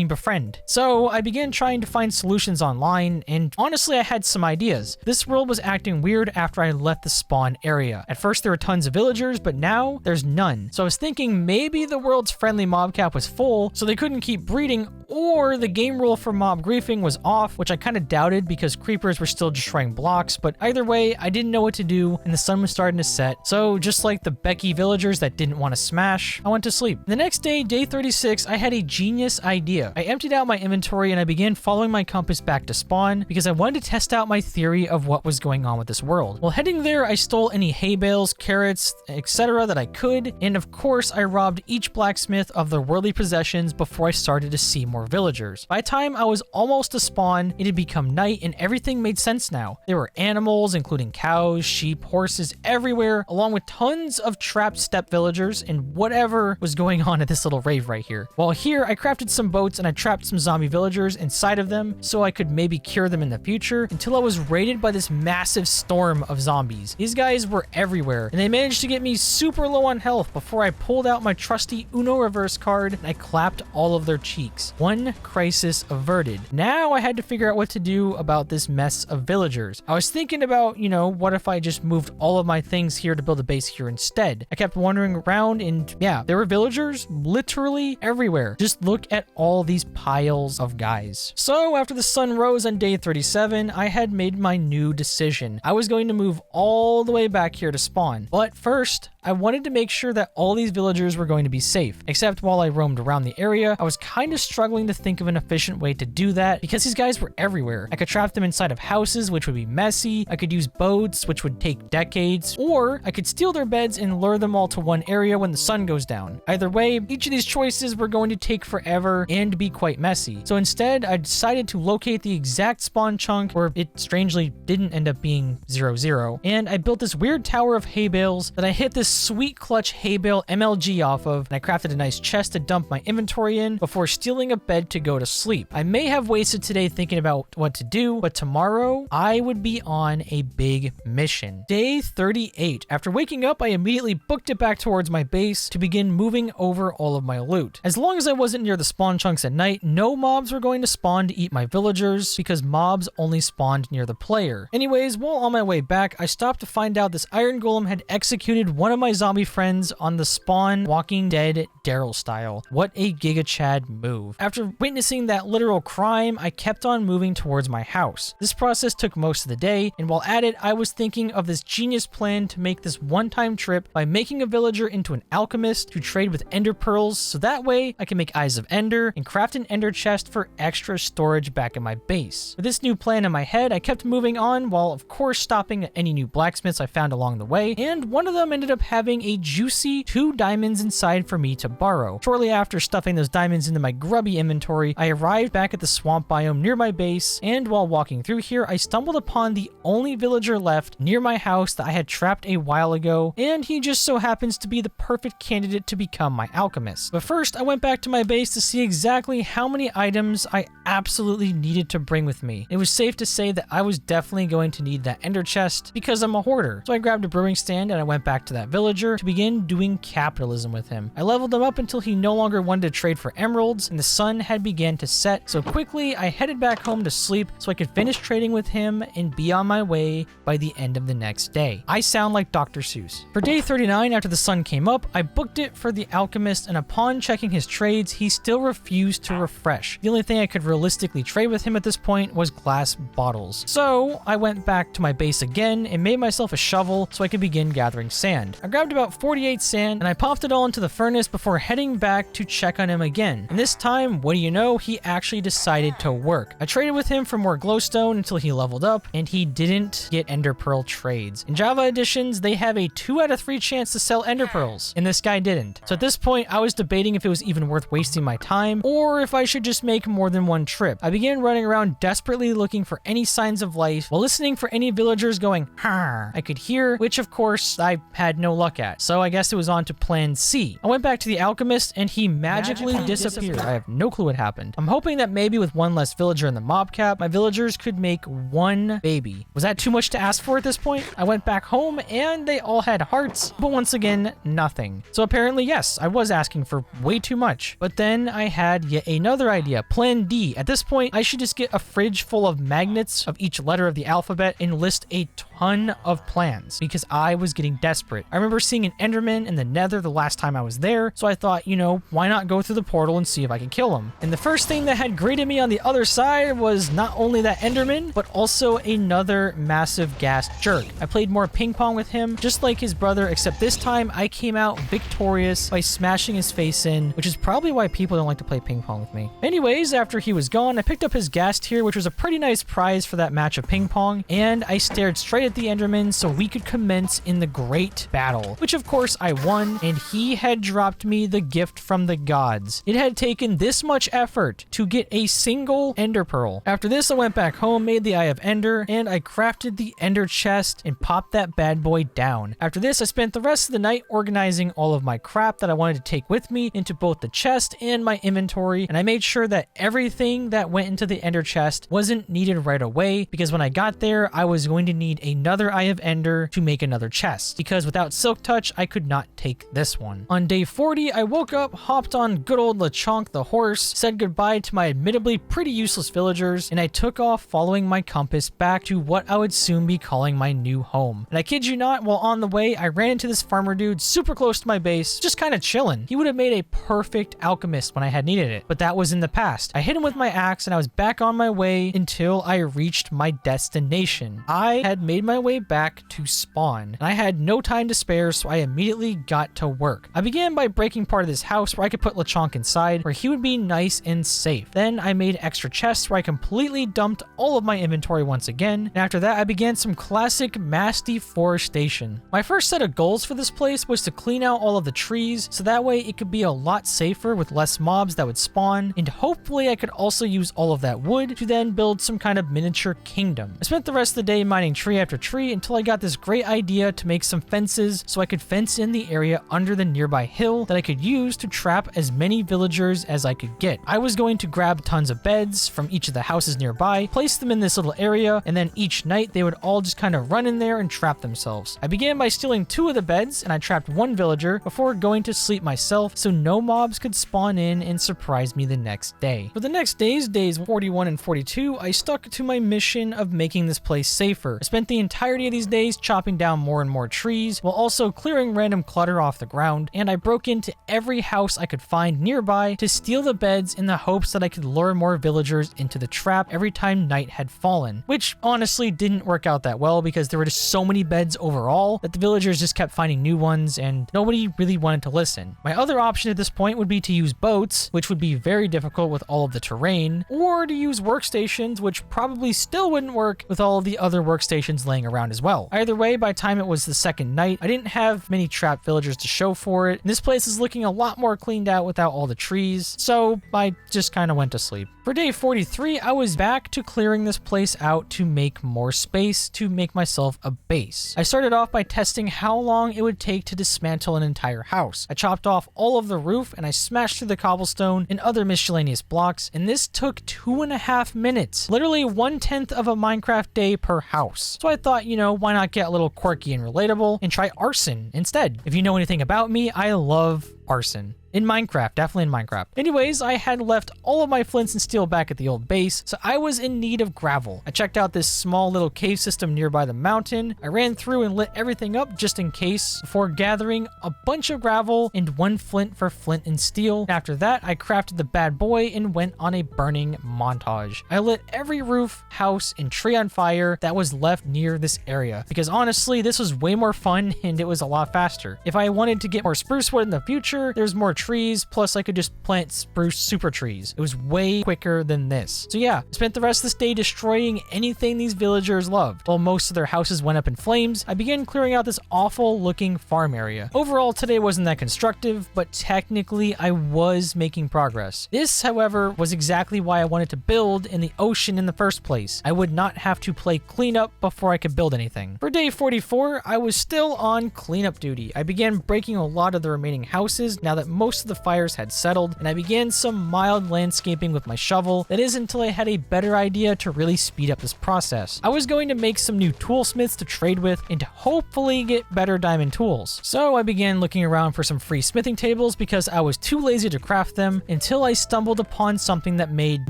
befriend? So I began trying to find solutions online, and honestly, I had some ideas. This world was acting weird after I left the spawn area. At first, there were tons of villagers, but now there's none. So I was thinking maybe the world's friendly mob cap was full, so they couldn't keep breeding, or the game rule for mob griefing was off, which I kind of doubted because creepers were still destroying blocks. But either way, I didn't know what to do, and the sun was starting to set. So just like the Becky villagers that didn't want to smash, I went to sleep. The next day, day 36, I had a genius idea. I emptied out my inventory and I began following my compass back to spawn because I wanted to test out my theory of what was going on with this world. While heading there, I stole any hay bales, carrots, etc. that I could, and of course, I robbed each blacksmith of their worldly possessions before I started to see more villagers. By the time I was almost to spawn, it had become night and everything made sense now. There were animals, including cows, sheep, horses everywhere, along with tons of trapped steppe villagers and whatever was going on at this little rave right here. While here, I crafted some boats and I trapped some zombie villagers inside of them so I could maybe cure them in the future until I was raided by this massive storm of zombies. These guys were everywhere and they managed to get me super low on health before I pulled out my trusty Uno reverse card and I clapped all of their cheeks. One crisis averted. Now I had to figure out what to do about this mess of villagers. I was thinking about, what if I just moved all of my things here to build a base here instead? I kept wandering around and yeah, there were villagers literally everywhere. Just look at all these piles of guys. So after the sun rose on day 37, I had made my new decision. I was going to move all the way back here to spawn. But first, I wanted to make sure that all these villagers were going to be safe. Except while I roamed around the area, I was kind of struggling to think of an efficient way to do that because these guys were everywhere. I could trap them inside of houses, which would be messy. I could use boats, which would take decades. Or I could steal their beds and lure them all to one area when the sun goes down. Either way, each of these choices were going to take forever and be quite messy. So instead, I decided to locate the exact spawn chunk where it strangely didn't end up being 0-0. And I built this weird tower of hay bales that I hit this sweet clutch hay bale MLG off of, and I crafted a nice chest to dump my inventory in before stealing a bed to go to sleep. I may have wasted today thinking about what to do, but tomorrow I would be on a big mission. Day 38. After waking up, I immediately booked it back towards my base to begin moving over all of my loot. As long as I wasn't near the spawn chunks at night, no mobs were going to spawn to eat my villagers because mobs only spawned near the player. Anyways, while on my way back, I stopped to find out this iron golem had executed one of my zombie friends on the spawn Walking Dead Daryl style. What a Giga Chad move. After witnessing that literal crime, I kept on moving towards my house. This process took most of the day, and while at it, I was thinking of this genius plan to make this one-time trip by making a villager into an alchemist to trade with ender pearls, so that way I can make Eyes of Ender and craft an ender chest for extra storage back in my base. With this new plan in my head, I kept moving on while of course stopping at any new blacksmiths I found along the way, and one of them ended up having a juicy 2 diamonds inside for me to borrow. Shortly after stuffing those diamonds into my grubby inventory, I arrived back at the swamp biome near my base, and while walking through here, I stumbled upon the only villager left near my house that I had trapped a while ago, and he just so happens to be the perfect candidate to become my alchemist. But first, I went back to my base to see exactly how many items I absolutely needed to bring with me. It was safe to say that I was definitely going to need that ender chest because I'm a hoarder. So I grabbed a brewing stand and I went back to that villager to begin doing capitalism with him. I leveled him up until he no longer wanted to trade for emeralds and the sun had began to set. So quickly, I headed back home to sleep so I could finish trading with him and be on my way by the end of the next day. I sound like Dr. Seuss. For day 39, after the sun came up, I booked it for the alchemist, and upon checking his trades, he still refused to refresh. The only thing I could realistically trade with him at this point was glass bottles. So I went back to my base again and made myself a shovel so I could begin gathering sand. I grabbed about 48 sand and I popped it all into the furnace before heading back to check on him again. And this time, what do you know, he actually decided to work. I traded with him for more glowstone until he leveled up, and he didn't get ender pearl trades. In Java editions, they have a 2 out of 3 chance to sell ender pearls, and this guy didn't. So at this point, I was debating if it was even worth wasting my time, or if I should just make more than one trip. I began running around desperately looking for any signs of life, while listening for any villagers going, "Har." I could hear, which of course I had no luck at. So I guess it was on to plan C. I went back to the alchemist, and he magically disappeared. I have no clue what happened. I'm hoping that maybe with one less villager in the mob cap, my villagers could make one baby. Was that too much to ask for at this point? I went back home and they all had hearts, but once again, nothing. So apparently, yes, I was asking for way too much. But then I had yet another idea, plan D. At this point, I should just get a fridge full of magnets of each letter of the alphabet and list a ton of plans because I was getting desperate. I remember seeing an Enderman in the Nether the last time I was there, so I thought, you know, why not go through the portal and see if I can kill him? And the first thing that had greeted me on the other side was not only that Enderman, but also another massive gas jerk. I played more ping pong with him, just like his brother, except this time I came out victorious by smashing his face in, which is probably why people don't like to play ping pong with me. Anyways, after he was gone, I picked up his gas tier, which was a pretty nice prize for that match of ping pong, and I stared straight at the Enderman so we could commence in the great battle, which of course I won, and he had dropped me the gift from the gods. It had taken this much effort to get a single ender pearl. After this, I went back home, made the Eye of Ender, and I crafted the ender chest and popped that bad boy down. After this, I spent the rest of the night organizing all of my crap that I wanted to take with me into both the chest and my inventory, and I made sure that everything that went into the ender chest wasn't needed right away, because when I got there, I was going to need another Eye of Ender to make another chest, because without Silk Touch, I could not take this one. On day 40, I woke up, hopped on good old Lechonk the horse, said goodbye to my admittedly pretty useless villagers, and I took off following my compass back to what I would soon be calling my new home. And I kid you not, while on the way, I ran into this farmer dude super close to my base, just kind of chilling. He would have made a perfect alchemist when I had needed it, but that was in the past. I hit him with my axe and I was back on my way until I reached my destination. I had made my way back to spawn, and I had no time to spare, so I immediately got to work. I began by breaking part of this house where I could put Lechonk inside, where he would be nice and safe. Then I made extra chests where I completely dumped all of my inventory once again, and after that I began some classic mass deforestation. My first set of goals for this place was to clean out all of the trees, so that way it could be a lot safer with less mobs that would spawn, and hopefully I could also use all of that wood to then build some kind of miniature kingdom. I spent the rest of the day mining tree after tree until I got this great idea to make some fences fences so I could fence in the area under the nearby hill that I could use to trap as many villagers as I could get. I was going to grab tons of beds from each of the houses nearby, place them in this little area, and then each night they would all just kind of run in there and trap themselves. I began by stealing 2 of the beds, and I trapped 1 villager before going to sleep myself so no mobs could spawn in and surprise me the next day. For the next days 41 and 42, I stuck to my mission of making this place safer. I spent the entirety of these days chopping down more and more trees while also clearing random clutter off the ground, and I broke into every house I could find nearby to steal the beds in the hopes that I could lure more villagers into the trap every time night had fallen, which honestly didn't work out that well because there were just so many beds overall that the villagers just kept finding new ones and nobody really wanted to listen. My other option at this point would be to use boats, which would be very difficult with all of the terrain, or to use workstations, which probably still wouldn't work with all of the other workstations laying around as well. Either way, by the time it was the second night, I didn't have many trapped villagers to show for it, and this place is looking a lot more cleaned out without all the trees, so I just kind of went to sleep. For day 43, I was back to clearing this place out to make more space to make myself a base. I started off by testing how long it would take to dismantle an entire house. I chopped off all of the roof and I smashed through the cobblestone and other miscellaneous blocks, and this took 2.5 minutes, literally 1/10 of a Minecraft day per house. So I thought, why not get a little quirky and relatable and try arson instead? If you know anything about me, I love arson. In Minecraft, definitely in Minecraft. Anyways, I had left all of my flints and steel back at the old base, so I was in need of gravel. I checked out this small little cave system nearby the mountain. I ran through and lit everything up just in case before gathering a bunch of gravel and 1 flint for flint and steel. After that, I crafted the bad boy and went on a burning montage. I lit every roof, house, and tree on fire that was left near this area because honestly, this was way more fun and it was a lot faster. If I wanted to get more spruce wood in the future, there's more trees, plus I could just plant spruce super trees. It was way quicker than this. So yeah, I spent the rest of this day destroying anything these villagers loved. While most of their houses went up in flames, I began clearing out this awful looking farm area. Overall, today wasn't that constructive, but technically I was making progress. This, however, was exactly why I wanted to build in the ocean in the first place. I would not have to play cleanup before I could build anything. For day 44, I was still on cleanup duty. I began breaking a lot of the remaining houses now that most of the fires had settled, and I began some mild landscaping with my shovel. That is until I had a better idea to really speed up this process. I was going to make some new toolsmiths to trade with and hopefully get better diamond tools. So I began looking around for some free smithing tables because I was too lazy to craft them until I stumbled upon something that made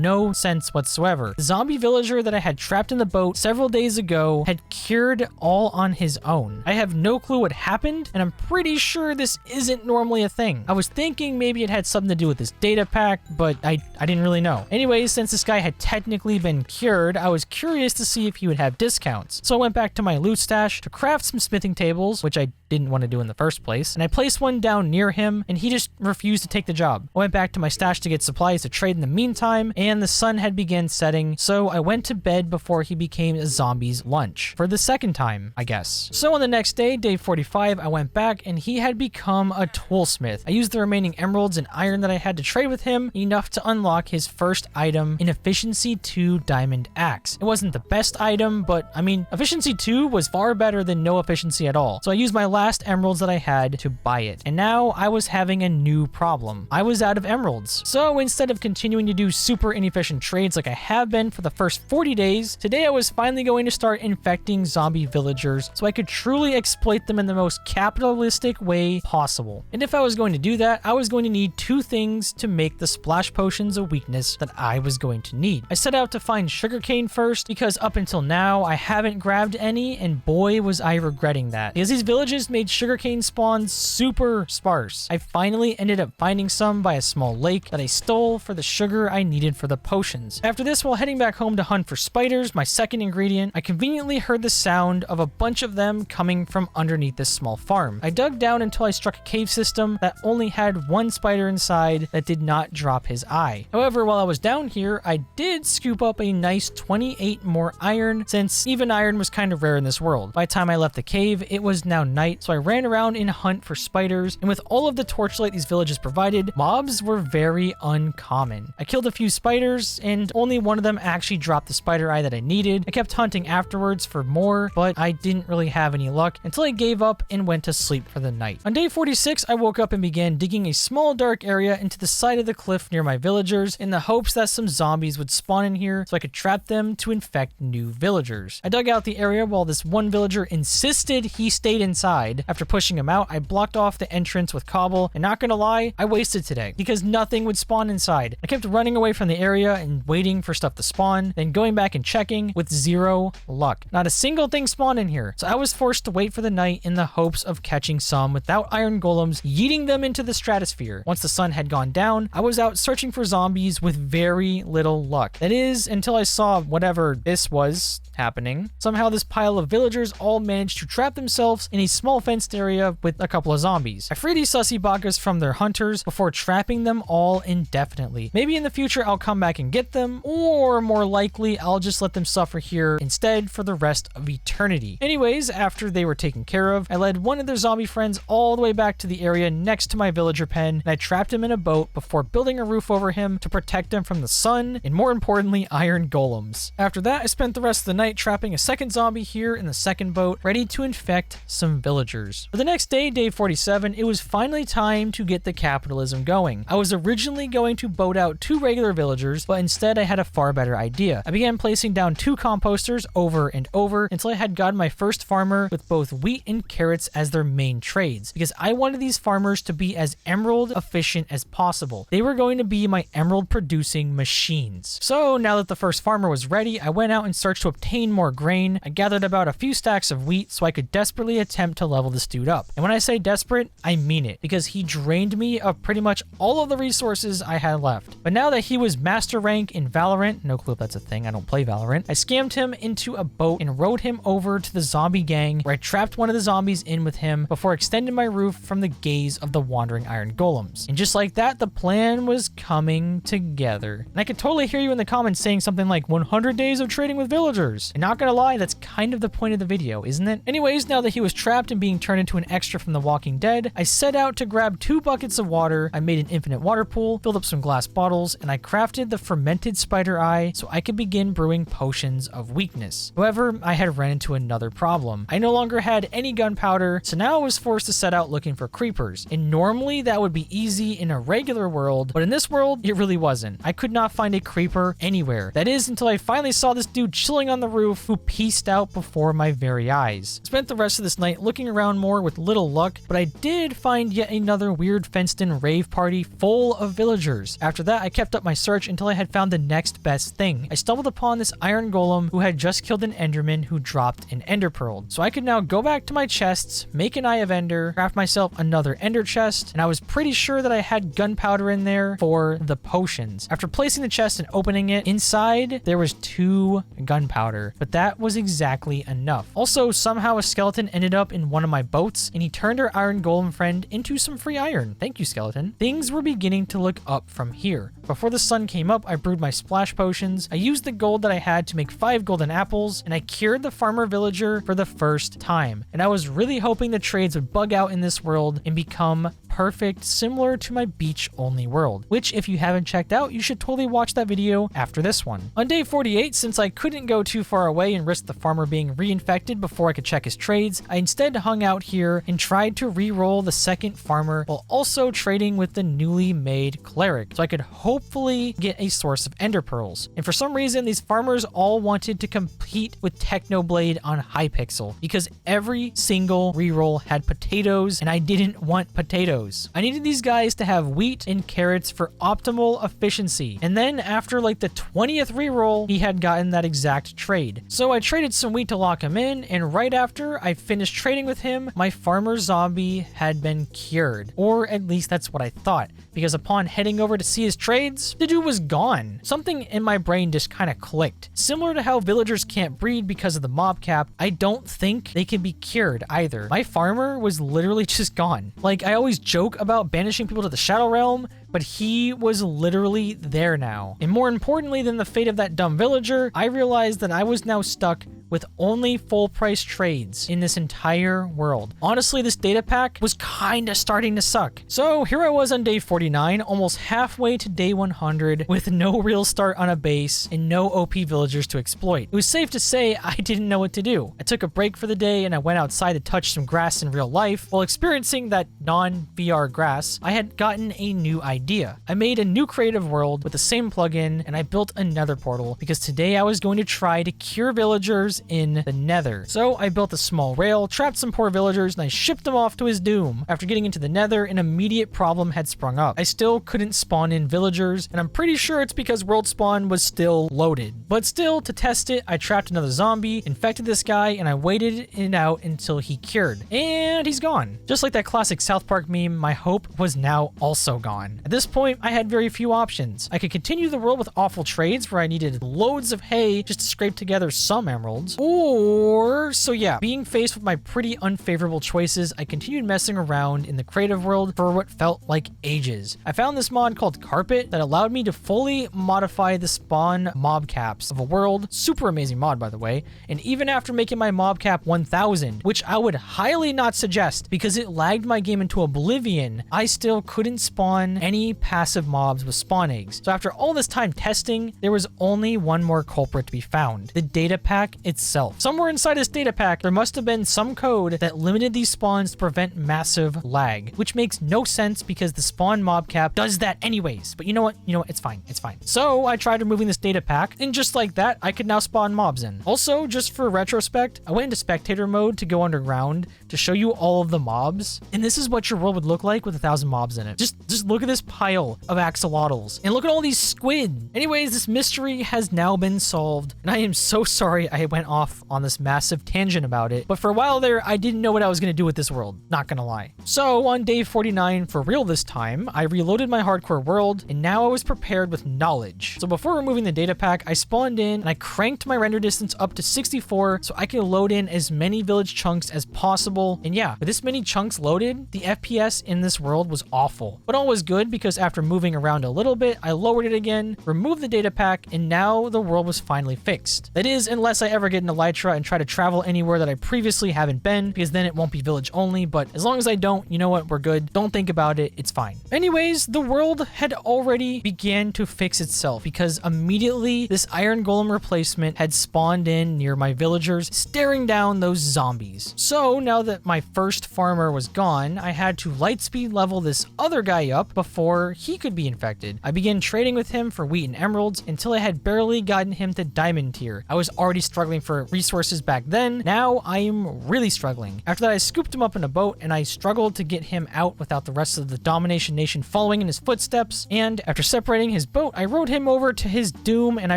no sense whatsoever. The zombie villager that I had trapped in the boat several days ago had cured all on his own. I have no clue what happened, and I'm pretty sure this isn't normally a thing. I was thinking maybe it had something to do with this data pack, but I didn't really know. Anyways, since this guy had technically been cured, I was curious to see if he would have discounts. So I went back to my loot stash to craft some smithing tables, which I didn't want to do in the first place, and I placed one down near him, and he just refused to take the job. I went back to my stash to get supplies to trade in the meantime, and the sun had begun setting, so I went to bed before he became a zombie's lunch. For the second time, I guess. So on the next day, day 45, I went back, and he had become a toolsmith. I used the remaining emeralds and iron that I had to trade with him, enough to unlock his first item, an efficiency 2 diamond axe. It wasn't the best item, but I mean, efficiency 2 was far better than no efficiency at all. So I used my last emeralds that I had to buy it. And now I was having a new problem. I was out of emeralds. So instead of continuing to do super inefficient trades like I have been for the first 40 days, today I was finally going to start infecting zombie villagers so I could truly exploit them in the most capitalistic way possible. And if I was going to do that, I was going to need 2 things to make the splash potions a weakness that I was going to need. I set out to find sugarcane first because up until now I haven't grabbed any, and boy was I regretting that because these villages made sugarcane spawns super sparse. I finally ended up finding some by a small lake that I stole for the sugar I needed for the potions. After this, while heading back home to hunt for spiders, my second ingredient, I conveniently heard the sound of a bunch of them coming from underneath this small farm. I dug down until I struck a cave system that only had 1 spider inside that did not drop his eye. However, while I was down here, I did scoop up a nice 28 more iron, since even iron was kind of rare in this world. By the time I left the cave, it was now night, torchlight, so I ran around in hunt for spiders, and with all of the torchlight these villages provided, mobs were very uncommon. I killed a few spiders, and only one of them actually dropped the spider eye that I needed. I kept hunting afterwards for more, but I didn't really have any luck until I gave up and went to sleep for the night. On day 46, I woke up and began digging a small dark area into the side of the cliff near my villagers in the hopes that some zombies would spawn in here so I could trap them to infect new villagers. I dug out the area while this one villager insisted he stayed inside. After pushing him out, I blocked off the entrance with cobble, and not gonna lie, I wasted today because nothing would spawn inside. I kept running away from the area and waiting for stuff to spawn, then going back and checking with zero luck. Not a single thing spawned in here, so I was forced to wait for the night in the hopes of catching some without iron golems, yeeting them into the stratosphere. Once the sun had gone down, I was out searching for zombies with very little luck. That is, until I saw whatever this was happening. Somehow this pile of villagers all managed to trap themselves in a small fenced area with a couple of zombies. I freed these sussy bakas from their hunters before trapping them all indefinitely. Maybe in the future I'll come back and get them, or more likely I'll just let them suffer here instead for the rest of eternity. Anyways, after they were taken care of, I led one of their zombie friends all the way back to the area next to my villager pen, and I trapped him in a boat before building a roof over him to protect him from the sun, and more importantly, iron golems. After that, I spent the rest of the night trapping a second zombie here in the second boat, ready to infect some villagers. For the next day, day 47, it was finally time to get the capitalism going. I was originally going to boat out 2 regular villagers, but instead I had a far better idea. I began placing down 2 composters over and over until I had gotten my first farmer with both wheat and carrots as their main trades, because I wanted these farmers to be as emerald efficient as possible. They were going to be my emerald producing machines. So now that the first farmer was ready, I went out and searched to obtain more grain. I gathered about a few stacks of wheat so I could desperately attempt to level this dude up. And when I say desperate, I mean it, because he drained me of pretty much all of the resources I had left. But now that he was master rank in Valorant, no clue if that's a thing, I don't play Valorant, I scammed him into a boat and rowed him over to the zombie gang, where I trapped one of the zombies in with him before extending my roof from the gaze of the wandering iron golems. And just like that, the plan was coming together. And I could totally hear you in the comments saying something like 100 days of trading with villagers. And not gonna lie, that's kind of the point of the video, isn't it? Anyways, now that he was trapped and being turned into an extra from The Walking Dead, I set out to grab 2 buckets of water. I made an infinite water pool, filled up some glass bottles, and I crafted the fermented spider eye so I could begin brewing potions of weakness. However, I had ran into another problem. I no longer had any gunpowder, so now I was forced to set out looking for creepers. And normally that would be easy in a regular world, but in this world, it really wasn't. I could not find a creeper anywhere. That is until I finally saw this dude chilling on the roof who pieced out before my very eyes. Spent the rest of this night looking around more with little luck, but I did find yet another weird fenced-in rave party full of villagers. After that, I kept up my search until I had found the next best thing. I stumbled upon this iron golem who had just killed an enderman who dropped an ender pearl. So I could now go back to my chests, make an eye of ender, craft myself another ender chest, and I was pretty sure that I had gunpowder in there for the potions. After placing the chest and opening it, inside there was 2 gunpowder, but that was exactly enough. Also, somehow a skeleton ended up in one of my boats, and he turned our iron golem friend into some free iron. Thank you, skeleton. Things were beginning to look up from here. Before the sun came up, I brewed my splash potions. I used the gold that I had to make 5 golden apples, and I cured the farmer villager for the first time. And I was really hoping the trades would bug out in this world and become perfect, similar to my beach-only world, which if you haven't checked out, you should totally watch that video after this one. On day 48, since I couldn't go too far away and risk the farmer being reinfected before I could check his trades, I instead hung out here and tried to re-roll the second farmer while also trading with the newly made cleric, so I could hopefully get a source of ender pearls. And for some reason, these farmers all wanted to compete with Technoblade on Hypixel, because every single re-roll had potatoes, and I didn't want potatoes. I needed these guys to have wheat and carrots for optimal efficiency. And then after like the 20th reroll, he had gotten that exact trade. So I traded some wheat to lock him in, and right after I finished trading with him, my farmer zombie had been cured. Or at least that's what I thought, because upon heading over to see his trades, the dude was gone. Something in my brain just kind of clicked. Similar to how villagers can't breed because of the mob cap, I don't think they can be cured either. My farmer was literally just gone. Like, I always joke about banishing people to the Shadow Realm, but he was literally there now. And more importantly than the fate of that dumb villager, I realized that I was now stuck with only full price trades in this entire world. Honestly, this data pack was kinda starting to suck. So here I was on day 49, almost halfway to day 100, with no real start on a base and no OP villagers to exploit. It was safe to say I didn't know what to do. I took a break for the day and I went outside to touch some grass in real life. While experiencing that non-VR grass, I had gotten a new idea. I made a new creative world with the same plugin and I built another portal because today I was going to try to cure villagers in the Nether. So I built a small rail, trapped some poor villagers, and I shipped them off to his doom. After getting into the Nether, an immediate problem had sprung up. I still couldn't spawn in villagers, and I'm pretty sure it's because world spawn was still loaded. But still, to test it, I trapped another zombie, infected this guy, and I waited it out until he cured. And he's gone. Just like that classic South Park meme, my hope was now also gone. At this point, I had very few options. I could continue the world with awful trades where I needed loads of hay just to scrape together some emeralds. So yeah, being faced with my pretty unfavorable choices, I continued messing around in the creative world for what felt like ages. I found this mod called Carpet that allowed me to fully modify the spawn mob caps of a world. Super amazing mod, by the way. And even after making my mob cap 1000, which I would highly not suggest because it lagged my game into oblivion, I still couldn't spawn any passive mobs with spawn eggs. So after all this time testing, there was only one more culprit to be found: the data pack itself. Somewhere inside this data pack, there must have been some code that limited these spawns to prevent massive lag, which makes no sense because the spawn mob cap does that anyways. But you know what? It's fine. It's fine. So I tried removing this data pack, and just like that, I could now spawn mobs in. Also, just for retrospect, I went into spectator mode to go underground to show you all of the mobs, and this is what your world would look like with 1,000 mobs in it. Just look at this pile of axolotls, and look at all these squid. Anyways, this mystery has now been solved, and I am so sorry I went off on this massive tangent about it, but for a while there, I didn't know what I was going to do with this world, not gonna lie. So on day 49, for real this time, I reloaded my hardcore world, and now I was prepared with knowledge. So before removing the data pack, I spawned in, and I cranked my render distance up to 64 so I could load in as many village chunks as possible. And yeah, with this many chunks loaded, the FPS in this world was awful. But all was good because after moving around a little bit, I lowered it again, removed the data pack, and now the world was finally fixed. That is, unless I ever get into Elytra and try to travel anywhere that I previously haven't been, because then it won't be village only. But as long as I don't, you know what, we're good. Don't think about it, it's fine. Anyways, the world had already began to fix itself because immediately this iron golem replacement had spawned in near my villagers, staring down those zombies. So now that my first farmer was gone, I had to lightspeed level this other guy up before he could be infected. I began trading with him for wheat and emeralds until I had barely gotten him to diamond tier. I was already struggling for resources back then. Now I am really struggling. After that, I scooped him up in a boat and I struggled to get him out without the rest of the Domination Nation following in his footsteps. And after separating his boat, I rode him over to his doom and I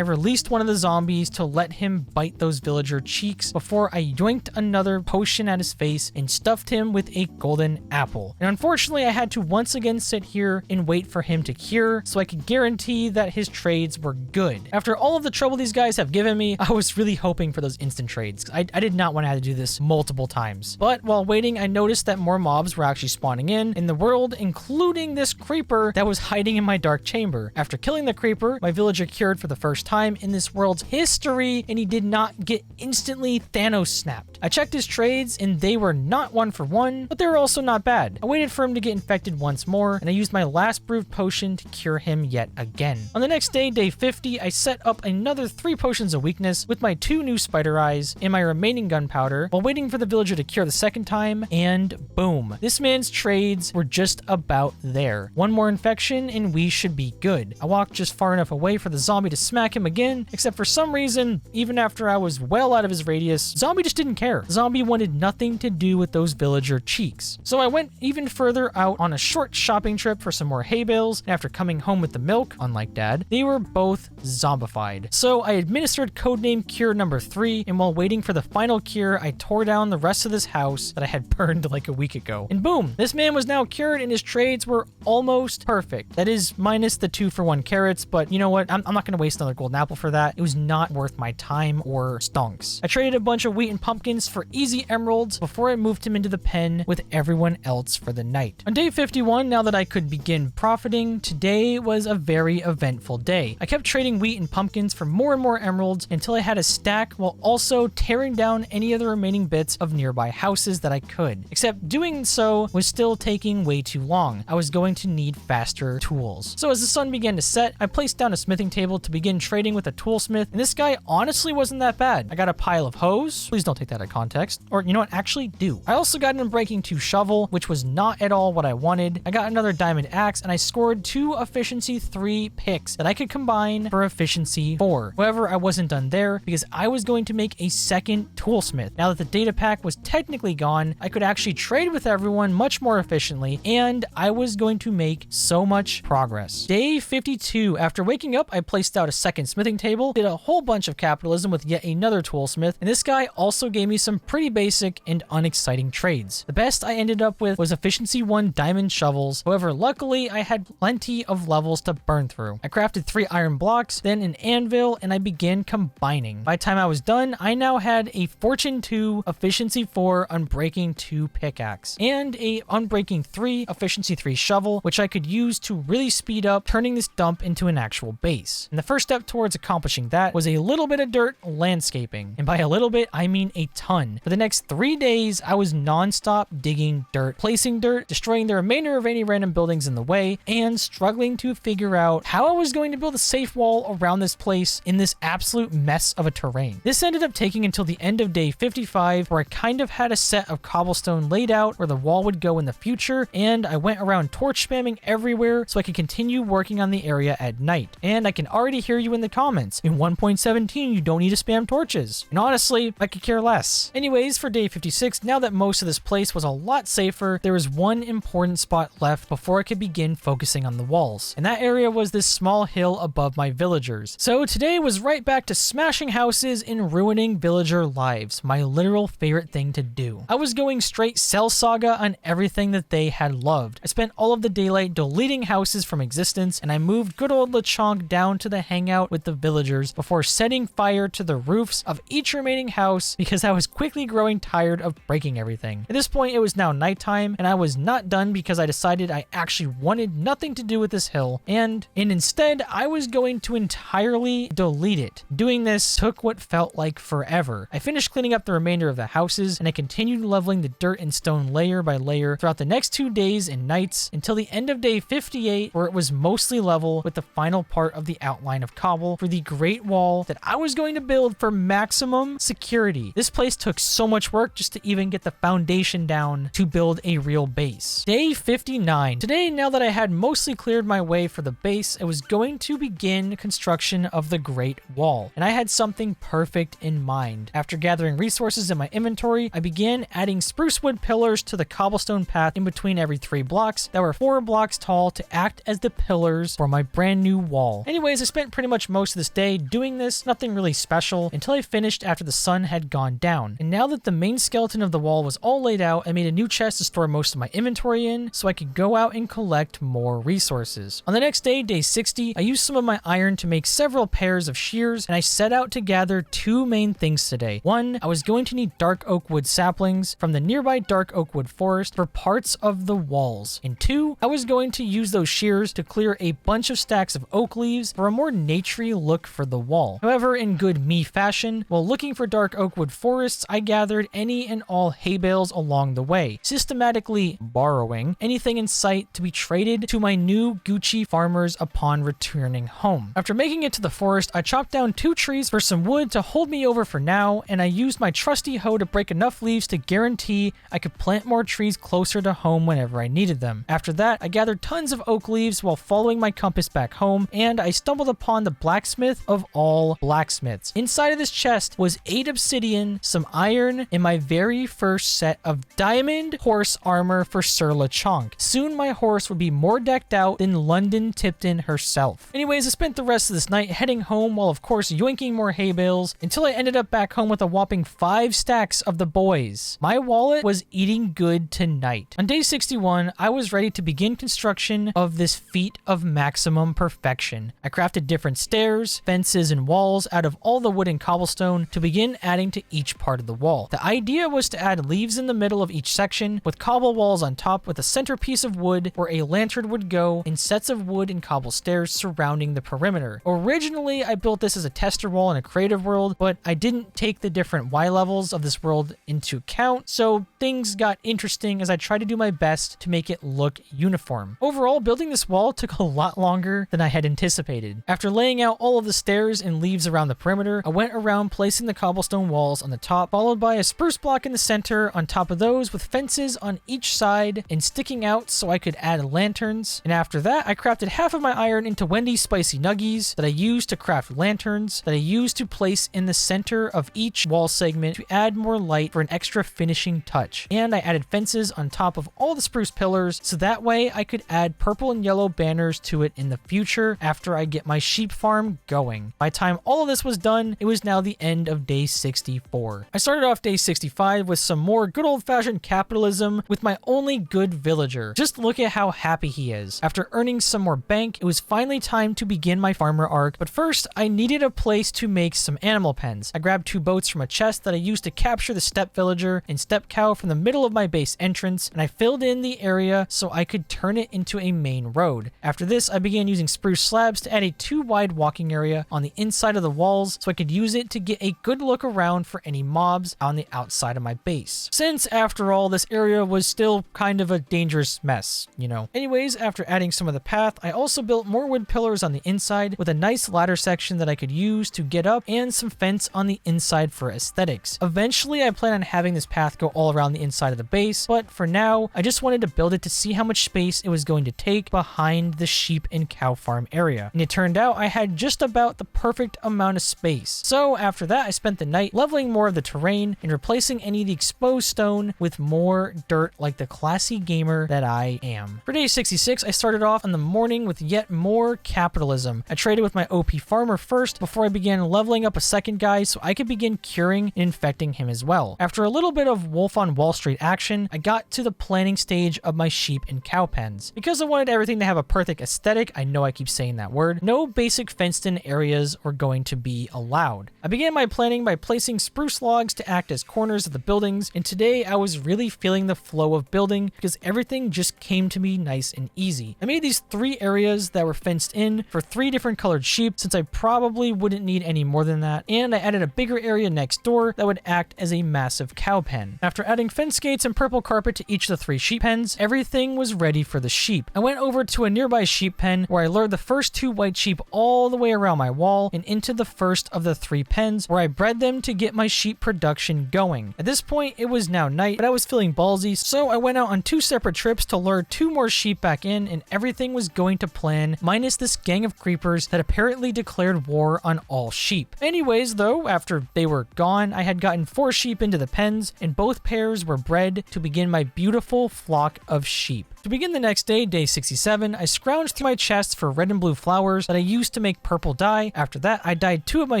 released one of the zombies to let him bite those villager cheeks before I yoinked another potion at his face and stuffed him with a golden apple. And unfortunately, I had to once again sit here and wait for him to cure so I could guarantee that his trades were good. After all of the trouble these guys have given me, I was really hoping for those instant trades. I did not want to have to do this multiple times. But while waiting, I noticed that more mobs were actually spawning in the world, including this creeper that was hiding in my dark chamber. After killing the creeper, my villager cured for the first time in this world's history, and he did not get instantly Thanos snapped. I checked his trades, and they were not 1-for-1, but they were also not bad. I waited for him to get infected once more, and I used my last brewed potion to cure him yet again. On the next day, day 50, I set up another 3 potions of weakness with my 2 new spider eyes and my remaining gunpowder while waiting for the villager to cure the second time, and boom. This man's trades were just about there. One more infection and we should be good. I walked just far enough away for the zombie to smack him again, except for some reason, even after I was well out of his radius, zombie just didn't care. Zombie wanted nothing to do with those villager cheeks. So I went even further out on a short shopping trip for some more hay bales, and after coming home with the milk, unlike Dad, they were both zombified. So I administered codename cure number 3, and while waiting for the final cure, I tore down the rest of this house that I had burned like a week ago. And boom, this man was now cured and his trades were almost perfect. That is minus the 2-for-1 carrots, but you know what? I'm not going to waste another golden apple for that. It was not worth my time or stonks. I traded a bunch of wheat and pumpkins for easy emeralds before I moved him into the pen with everyone else for the night. On day 51, now that I could begin profiting, today was a very eventful day. I kept trading wheat and pumpkins for more and more emeralds until I had a stack while also tearing down any of the remaining bits of nearby houses that I could. Except doing so was still taking way too long. I was going to need faster tools. So as the sun began to set, I placed down a smithing table to begin trading with a toolsmith, and this guy honestly wasn't that bad. I got a pile of hose. Please don't take that out of context. Or you know what, actually do. I also got an Unbreaking 2 shovel, which was not at all what I wanted. I got another diamond axe, and I scored 2 efficiency 3 picks that I could combine for efficiency 4. However, I wasn't done there because I was going to make a second toolsmith. Now that the data pack was technically gone, I could actually trade with everyone much more efficiently, and I was going to make so much progress. Day 52. After waking up, I placed out a second smithing table, did a whole bunch of capitalism with yet another toolsmith, and this guy also gave me some pretty basic and unexciting trades. The best I ended up with was efficiency 1 diamond shovels. However, luckily I had plenty of levels to burn through. I crafted 3 iron blocks, then an anvil, and I began combining. By the time I was done, I now had a fortune 2, efficiency 4, unbreaking 2 pickaxe, and a unbreaking 3, efficiency 3 shovel, which I could use to really speed up turning this dump into an actual base. And the first step towards accomplishing that was a little bit of dirt landscaping. And by a little bit, I mean a ton. For the next 3 days, I was non-stop digging dirt, placing dirt, destroying the remainder of any random buildings in the way, and struggling to figure out how I was going to build a safe wall around this place in this absolute mess of a terrain. This ended up taking until the end of day 55, where I kind of had a set of cobblestone laid out where the wall would go in the future, and I went around torch spamming everywhere so I could continue working on the area at night. And I can already hear you in the comments. In 1.17, you don't need to spam torches. And honestly, I could care less. Anyways, for day 56, now that most of this place was a lot safer, there was one important spot left before I could begin focusing on the walls. And that area was this small hill above my villagers. So today was right back to smashing houses and ruining villager lives, my literal favorite thing to do. I was going straight Cell Saga on everything that they had loved. I spent all of the daylight deleting houses from existence, and I moved good old Lechonk down to the hangout with the villagers before setting fire to the roofs of each remaining house because I was quickly growing tired of breaking everything. At this point, it was now nighttime, and I was not done because I decided I actually wanted nothing to do with this hill, and instead I was going to entirely delete it. Doing this took what felt like forever. I finished cleaning up the remainder of the houses, and I continued leveling the dirt and stone layer by layer throughout the next 2 days and nights until the end of day 58, where it was mostly level with the final part of the outline of cobble for the Great Wall that I was going to build for maximum security. This place took so much work just to even get the foundation down to build a real base. Day 59. Today, now that I had mostly cleared my way for the base, I was going to begin construction of the Great Wall, and I had something perfect in mind. After gathering resources in my inventory, I began adding spruce wood pillars to the cobblestone path in between every 3 blocks that were 4 blocks tall to act as the pillars for my brand new wall. Anyways, I spent pretty much most of this day doing this, nothing really special, until I finished after the sun had gone down. And now that the main skeleton of the wall was all laid out, I made a new chest to store most of my inventory in so I could go out and collect more resources. On the next day, day 60, I used some of my iron to make several pairs of shears, and I set out to gather 2 main things today. One, I was going to need dark oak wood saplings from the nearby dark oak wood forest for parts of the walls. And 2, I was going to use those shears to clear a bunch of stacks of oak leaves for a more naturey look for the wall. However, in good me fashion, while looking for dark oak wood forests, I gathered any and all hay bales along the way, systematically borrowing anything in sight to be traded to my new Gucci farmers upon returning home. After making it to the forest, I chopped down 2 trees for some wood to hold me over for now, and I used my trusty hoe to break enough leaves to guarantee I could plant more trees closer to home whenever I needed them. After that, I gathered tons of oak leaves while following my compass back home, and I stumbled upon the blacksmith of all blacksmiths. Inside of this chest was 8 obsidian, some iron, and my very first set of diamond horse armor for Sir Lechonk. Soon my horse would be more decked out than London Tipton herself. Anyways, I spent the rest of this night heading home while of course yoinking more hay bales until I ended up back home with a whopping 5 stacks of the boys. My wallet was eating good tonight. On day 61, I was ready to begin construction of this feat of maximum perfection. I crafted different stairs, fences, and walls out of all the wood and cobblestone to begin adding to each part of the wall. The idea was to add leaves in the middle of each section with cobble walls on top with a centerpiece of wood where a lantern would go and sets of wood and cobble stairs surrounding the perimeter. Originally, I built this as a tester wall in a creative world, world, but I didn't take the different Y levels of this world into account, so things got interesting as I tried to do my best to make it look uniform. Overall, building this wall took a lot longer than I had anticipated. After laying out all of the stairs and leaves around the perimeter, I went around placing the cobblestone walls on the top, followed by a spruce block in the center, on top of those with fences on each side and sticking out so I could add lanterns. And after that, I crafted half of my iron into Wendy's spicy nuggies that I used to craft lanterns that I used to place in the center of each wall segment to add more light for an extra finishing touch. And I added fences on top of all the spruce pillars so that way I could add purple and yellow banners to it in the future after I get my sheep farm going. By the time all of this was done, it was now the end of day 64. I started off day 65 with some more good old-fashioned capitalism with my only good villager. Just look at how happy he is. After earning some more bank, it was finally time to begin my farmer arc, but first I needed a place to make some animal pens. I grabbed 2 boats from a chest that I used to capture the steppe villager and steppe cow from the middle of my base entrance, and I filled in the area so I could turn it into a main road. After this, I began using spruce slabs to add a 2 wide walking area on the inside of the walls so I could use it to get a good look around for any mobs on the outside of my base. Since, after all, this area was still kind of a dangerous mess, you know. Anyways, after adding some of the path, I also built more wood pillars on the inside with a nice ladder section that I could use to get up and some fence on the inside for aesthetics. Eventually, I plan on having this path go all around the inside of the base, but for now, I just wanted to build it to see how much space it was going to take behind the sheep and cow farm area. And it turned out I had just about the perfect amount of space. So after that, I spent the night leveling more of the terrain and replacing any of the exposed stone with more dirt like the classy gamer that I am. For day 66, I started off in the morning with yet more capitalism. I traded with my OP farmer first before I began leveling up a second guy so I could begin curing and infecting him as well. After a little bit of Wolf on Wall Street action, I got to the planning stage of my sheep and cow pens. Because I wanted everything to have a perfect aesthetic, I know I keep saying that word, no basic fenced-in areas were going to be allowed. I began my planning by placing spruce logs to act as corners of the buildings, and today I was really feeling the flow of building because everything just came to me nice and easy. I made these 3 areas that were fenced in for 3 different colored sheep since I probably wouldn't need any more than that, and I added a bigger area next door that would act as a massive cow pen. After adding fence gates and purple carpet to each of the 3 sheep pens, everything was ready for the sheep. I went over to a nearby sheep pen where I lured the first 2 white sheep all the way around my wall and into the first of the 3 pens where I bred them to get my sheep production going. At this point, it was now night, but I was feeling ballsy, so I went out on 2 separate trips to lure 2 more sheep back in, and everything was going to plan, minus this gang of creepers that apparently declared war on all sheep. Anyways, though, after they were gone, I had gotten 4 sheep into the pens, and both pairs were bred to begin my beautiful flock of sheep. To begin the next day, day 67, I scrounged through my chests for red and blue flowers that I used to make purple dye. After that, I dyed 2 of my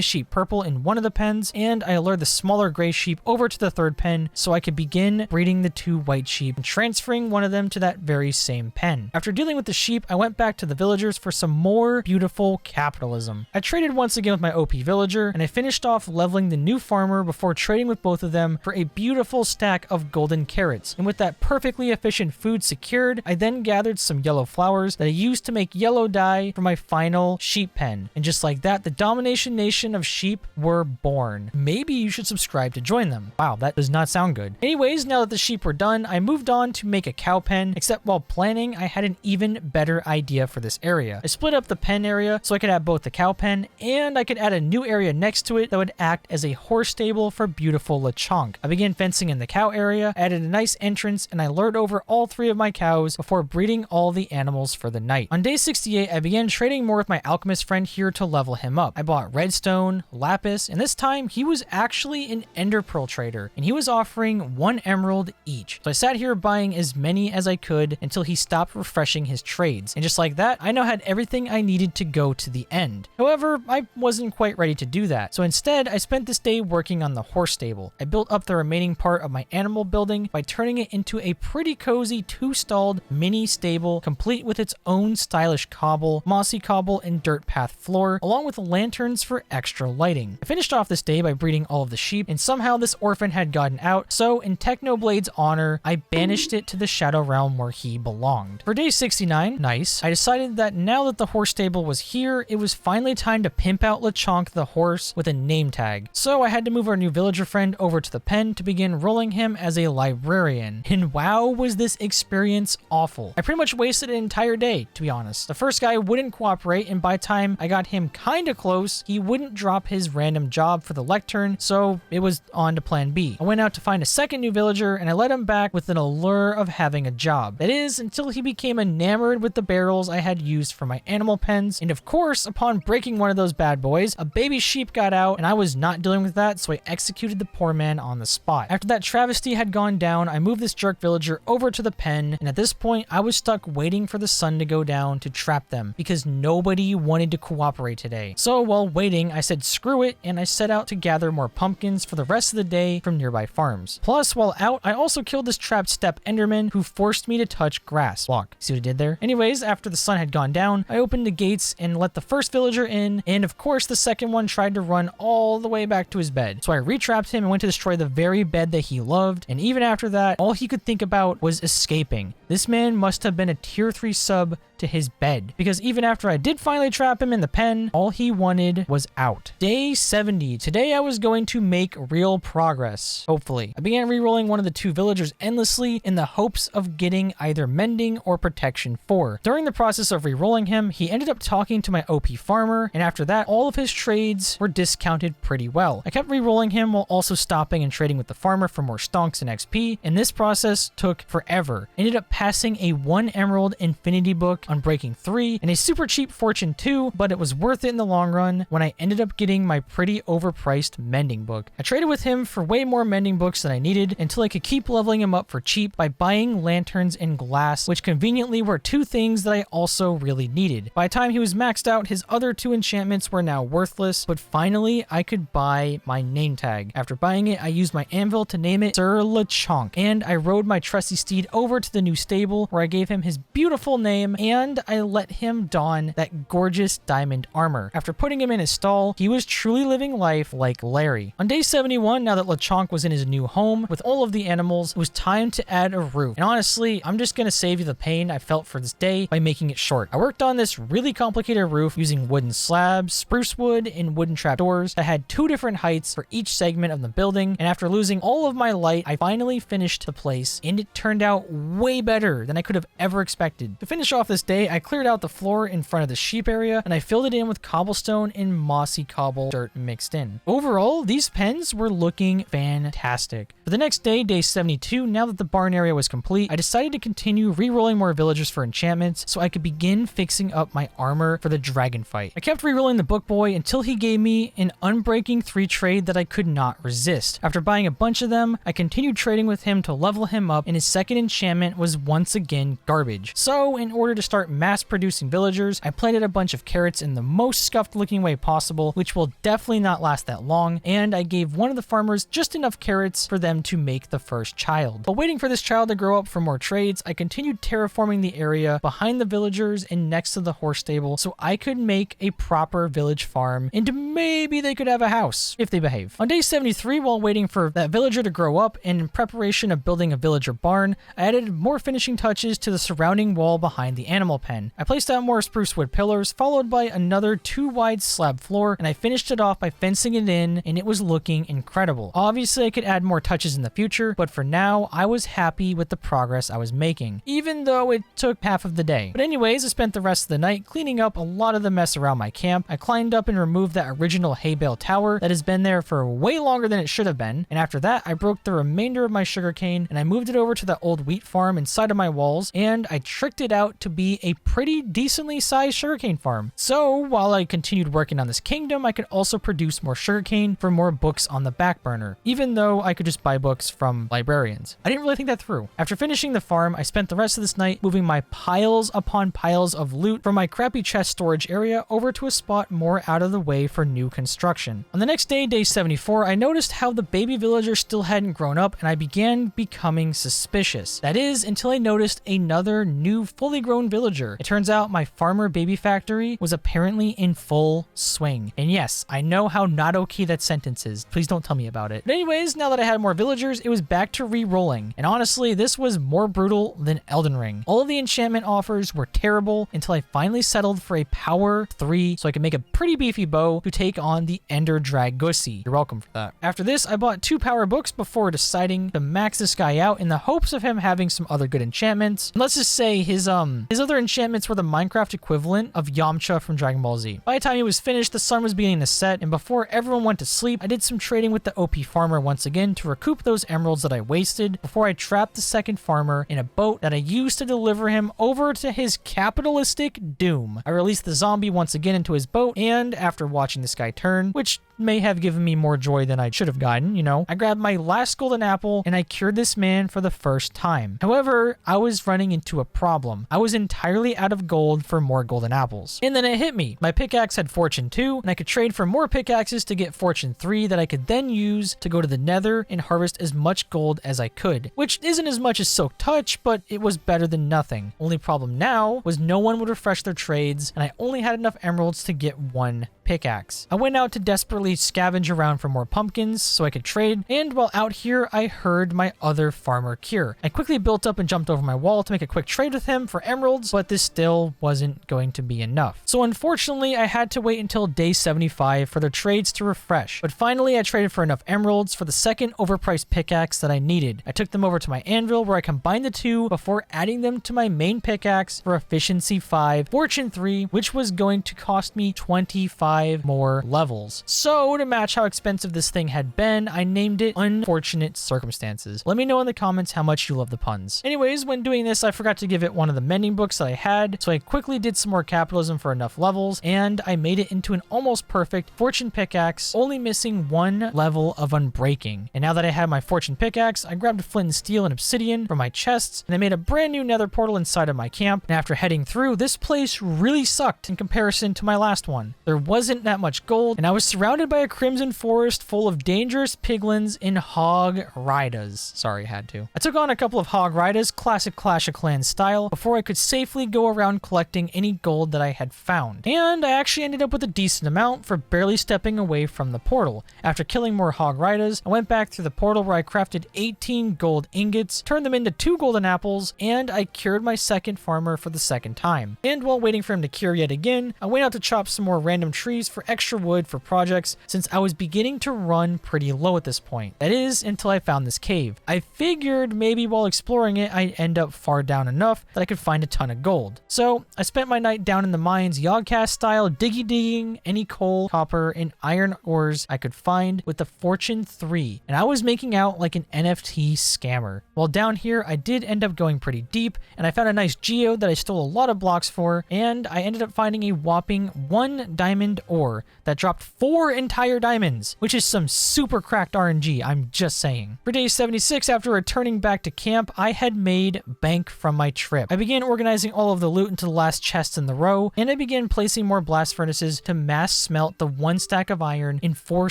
sheep purple in one of the pens, and I lured the smaller gray sheep over to the 3rd pen so I could begin breeding the 2 white sheep and transferring one of them to that very same pen. After dealing with the sheep, I went back to the villagers for some more beautiful capitalism. I traded once again with my OP villager, and I finished off leveling the new farmer before trading with both of them for a beautiful stack of golden carrots. And with that perfectly efficient food secured, I then gathered some yellow flowers that I used to make yellow dye for my final sheep pen. And just like that, the Domination Nation of sheep were born. Maybe you should subscribe to join them. Wow, that does not sound good. Anyways, now that the sheep were done, I moved on to make a cow pen, except while planning, I had an even better idea for this area. I split up the pen area so I could have both the cow pen and I could add a new area next to it that would act as a horse stable for beautiful Lechonk. I began fencing in the cow area, added a nice entrance, and I lured over all 3 of my cows before breeding all the animals for the night. On day 68, I began trading more with my alchemist friend here to level him up. I bought redstone, lapis, and this time he was actually an ender pearl trader, and he was offering 1 emerald each. So I sat here buying as many as I could until he stopped refreshing his trades. And just like that, I now had everything I needed to go to the end. However, I wasn't quite ready to do that. So instead, I spent this day working on the horse stable. I built up the remaining part of my animal building by turning it into a pretty cozy 2-stalled detailed mini stable complete with its own stylish cobble, mossy cobble, and dirt path floor, along with lanterns for extra lighting. I finished off this day by breeding all of the sheep, and somehow this orphan had gotten out, so in Technoblade's honor, I banished it to the Shadow Realm where he belonged. For day 69, nice, I decided that now that the horse stable was here, it was finally time to pimp out Lechonk the horse with a name tag. So I had to move our new villager friend over to the pen to begin rolling him as a librarian. And wow, was this experience awful. I pretty much wasted an entire day, to be honest. The first guy wouldn't cooperate, and by the time I got him kinda close, he wouldn't drop his random job for the lectern, so it was on to plan B. I went out to find a second new villager, and I led him back with an allure of having a job. That is, until he became enamored with the barrels I had used for my animal pens, and of course, upon breaking one of those bad boys, a baby sheep got out, and I was not dealing with that, so I executed the poor man on the spot. After that travesty had gone down, I moved this jerk villager over to the pen, and at this point, I was stuck waiting for the sun to go down to trap them, because nobody wanted to cooperate today. So while waiting, I said screw it, and I set out to gather more pumpkins for the rest of the day from nearby farms. Plus, while out, I also killed this trapped steppe enderman who forced me to touch grass. Walk. See what I did there? Anyways, after the sun had gone down, I opened the gates and let the first villager in, and of course the second one tried to run all the way back to his bed. So I retrapped him and went to destroy the very bed that he loved, and even after that, all he could think about was escaping. This man must have been a tier 3 sub to his bed, because even after I did finally trap him in the pen, all he wanted was out. Day 70. Today I was going to make real progress, hopefully. I began re-rolling one of the two villagers endlessly in the hopes of getting either mending or protection 4. During the process of re-rolling him, he ended up talking to my OP farmer, and after that, all of his trades were discounted pretty well. I kept re-rolling him while also stopping and trading with the farmer for more stonks and XP, and this process took forever. Ended up passing a 1 emerald infinity book on Breaking 3 and a super cheap Fortune 2, but it was worth it in the long run when I ended up getting my pretty overpriced mending book. I traded with him for way more mending books than I needed until I could keep leveling him up for cheap by buying lanterns and glass, which conveniently were two things that I also really needed. By the time he was maxed out, his other two enchantments were now worthless, but finally I could buy my name tag. After buying it, I used my anvil to name it Sir Lechonk, and I rode my trusty steed over to the new stable where I gave him his beautiful name and I let him don that gorgeous diamond armor. After putting him in his stall, he was truly living life like Larry. On day 71, now that Lechonk was in his new home with all of the animals, it was time to add a roof. And honestly, I'm just gonna save you the pain I felt for this day by making it short. I worked on this really complicated roof using wooden slabs, spruce wood, and wooden trapdoors that had 2 different heights for each segment of the building, and after losing all of my light, I finally finished the place, and it turned out way better than I could have ever expected. To finish off this day, I cleared out the floor in front of the sheep area, and I filled it in with cobblestone and mossy cobble dirt mixed in. Overall, these pens were looking fantastic. For the next day, day 72, now that the barn area was complete, I decided to continue re-rolling more villagers for enchantments so I could begin fixing up my armor for the dragon fight. I kept re-rolling the book boy until he gave me an Unbreaking 3 trade that I could not resist. After buying a bunch of them, I continued trading with him to level him up, and his second enchantment was once again garbage. So in order to start mass producing villagers, I planted a bunch of carrots in the most scuffed looking way possible, which will definitely not last that long, and I gave one of the farmers just enough carrots for them to make the first child. While waiting for this child to grow up for more trades, I continued terraforming the area behind the villagers and next to the horse stable so I could make a proper village farm and maybe they could have a house if they behave. On day 73, while waiting for that villager to grow up and in preparation of building a villager barn, I added more finishing touches to the surrounding wall behind the animal pen. I placed out more spruce wood pillars, followed by another 2 wide slab floor, and I finished it off by fencing it in, and it was looking incredible. Obviously, I could add more touches in the future, but for now, I was happy with the progress I was making, even though it took half of the day. But anyways, I spent the rest of the night cleaning up a lot of the mess around my camp. I climbed up and removed that original hay bale tower that has been there for way longer than it should have been, and after that, I broke the remainder of my sugarcane, and I moved it over to the old wheat farm inside of my walls, and I tricked it out to be be a pretty decently sized sugarcane farm. So while I continued working on this kingdom, I could also produce more sugarcane for more books on the back burner, even though I could just buy books from librarians. I didn't really think that through. After finishing the farm, I spent the rest of this night moving my piles upon piles of loot from my crappy chest storage area over to a spot more out of the way for new construction. On the next day, day 74, I noticed how the baby villager still hadn't grown up, and I began becoming suspicious. That is, until I noticed another new fully grown villager. It turns out my farmer baby factory was apparently in full swing. And yes, I know how not okay that sentence is. Please don't tell me about it. But anyways, now that I had more villagers, it was back to re-rolling. And honestly, this was more brutal than Elden Ring. All of the enchantment offers were terrible until I finally settled for a power 3 so I could make a pretty beefy bow to take on the Ender Dragusi. You're welcome for that. After this, I bought 2 power books before deciding to max this guy out in the hopes of him having some other good enchantments. And let's just say his other enchantments were the Minecraft equivalent of Yamcha from Dragon Ball Z. By the time he was finished, the sun was beginning to set, and before everyone went to sleep, I did some trading with the OP farmer once again to recoup those emeralds that I wasted before I trapped the second farmer in a boat that I used to deliver him over to his capitalistic doom. I released the zombie once again into his boat, and after watching this guy turn, which may have given me more joy than I should have gotten, you know, I grabbed my last golden apple and I cured this man for the first time. However, I was running into a problem. I was entirely out of gold for more golden apples. And then it hit me. My pickaxe had fortune 2, and I could trade for more pickaxes to get fortune 3 that I could then use to go to the nether and harvest as much gold as I could, which isn't as much as Silk Touch, but it was better than nothing. Only problem now was no one would refresh their trades, and I only had enough emeralds to get 1 pickaxe. I went out to desperately scavenge around for more pumpkins so I could trade, and while out here, I heard my other farmer Cure. I quickly built up and jumped over my wall to make a quick trade with him for emeralds, but this still wasn't going to be enough. So unfortunately, I had to wait until day 75 for the trades to refresh. But finally, I traded for enough emeralds for the second overpriced pickaxe that I needed. I took them over to my anvil where I combined the 2 before adding them to my main pickaxe for efficiency 5, fortune 3, which was going to cost me 25 more levels. So to match how expensive this thing had been, I named it Unfortunate Circumstances. Let me know in the comments how much you love the puns. Anyways, when doing this, I forgot to give it one of the mending books that I had, so I quickly did some more capitalism for enough levels, and I made it into an almost perfect fortune pickaxe, only missing 1 level of unbreaking. And now that I had my fortune pickaxe, I grabbed flint and steel and obsidian from my chests, and I made a brand new nether portal inside of my camp. And after heading through, this place really sucked in comparison to my last one. There wasn't that much gold, and I was surrounded by a crimson forest full of dangerous piglins and hog riders. Sorry, had to. I took on a couple of hog riders, classic Clash of Clans style, before I could safely go around collecting any gold that I had found. And I actually ended up with a decent amount for barely stepping away from the portal. After killing more hog riders, I went back through the portal where I crafted 18 gold ingots, turned them into 2 golden apples, and I cured my second farmer for the second time. And while waiting for him to cure yet again, I went out to chop some more random trees for extra wood for projects since I was beginning to run pretty low at this point. That is, until I found this cave. I figured maybe while exploring it, I'd end up far down enough that I could find a ton of gold. So I spent my night down in the mines Yogcast style digging any coal, copper, and iron ores I could find with the fortune 3, and I was making out like an NFT scammer. While down here, I did end up going pretty deep, and I found a nice geode that I stole a lot of blocks for, and I ended up finding a whopping 1 diamond ore that dropped 4 entire diamonds, which is some super cracked RNG, I'm just saying. For day 76, after returning back to camp, I had made bank from my trip. I began organizing all of the loot into the last chests in the row, and I began placing more blast furnaces to mass smelt the 1 stack of iron and 4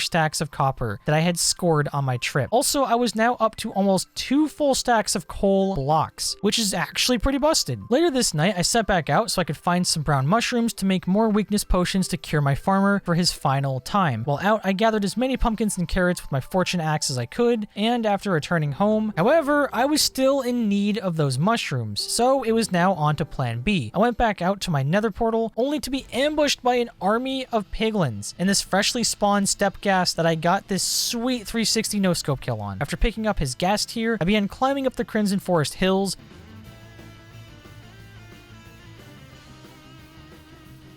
stacks of copper that I had scored on my trip. Also, I was now up to almost 2 full stacks of coal blocks, which is actually pretty busted. Later this night, I set back out so I could find some brown mushrooms to make more weakness potions to cure my farmer for his final time. While out, I gathered as many pumpkins and carrots with my fortune axe as I could, and after returning home, however, I was still in need of those mushrooms, so it was now on to plan B. I went back out to my nether portal, only to be ambushed by an army of piglins and this freshly spawned step ghast that I got this sweet 360 no-scope kill on. After picking up his ghast here, I began climbing up the Crimson Forest hills,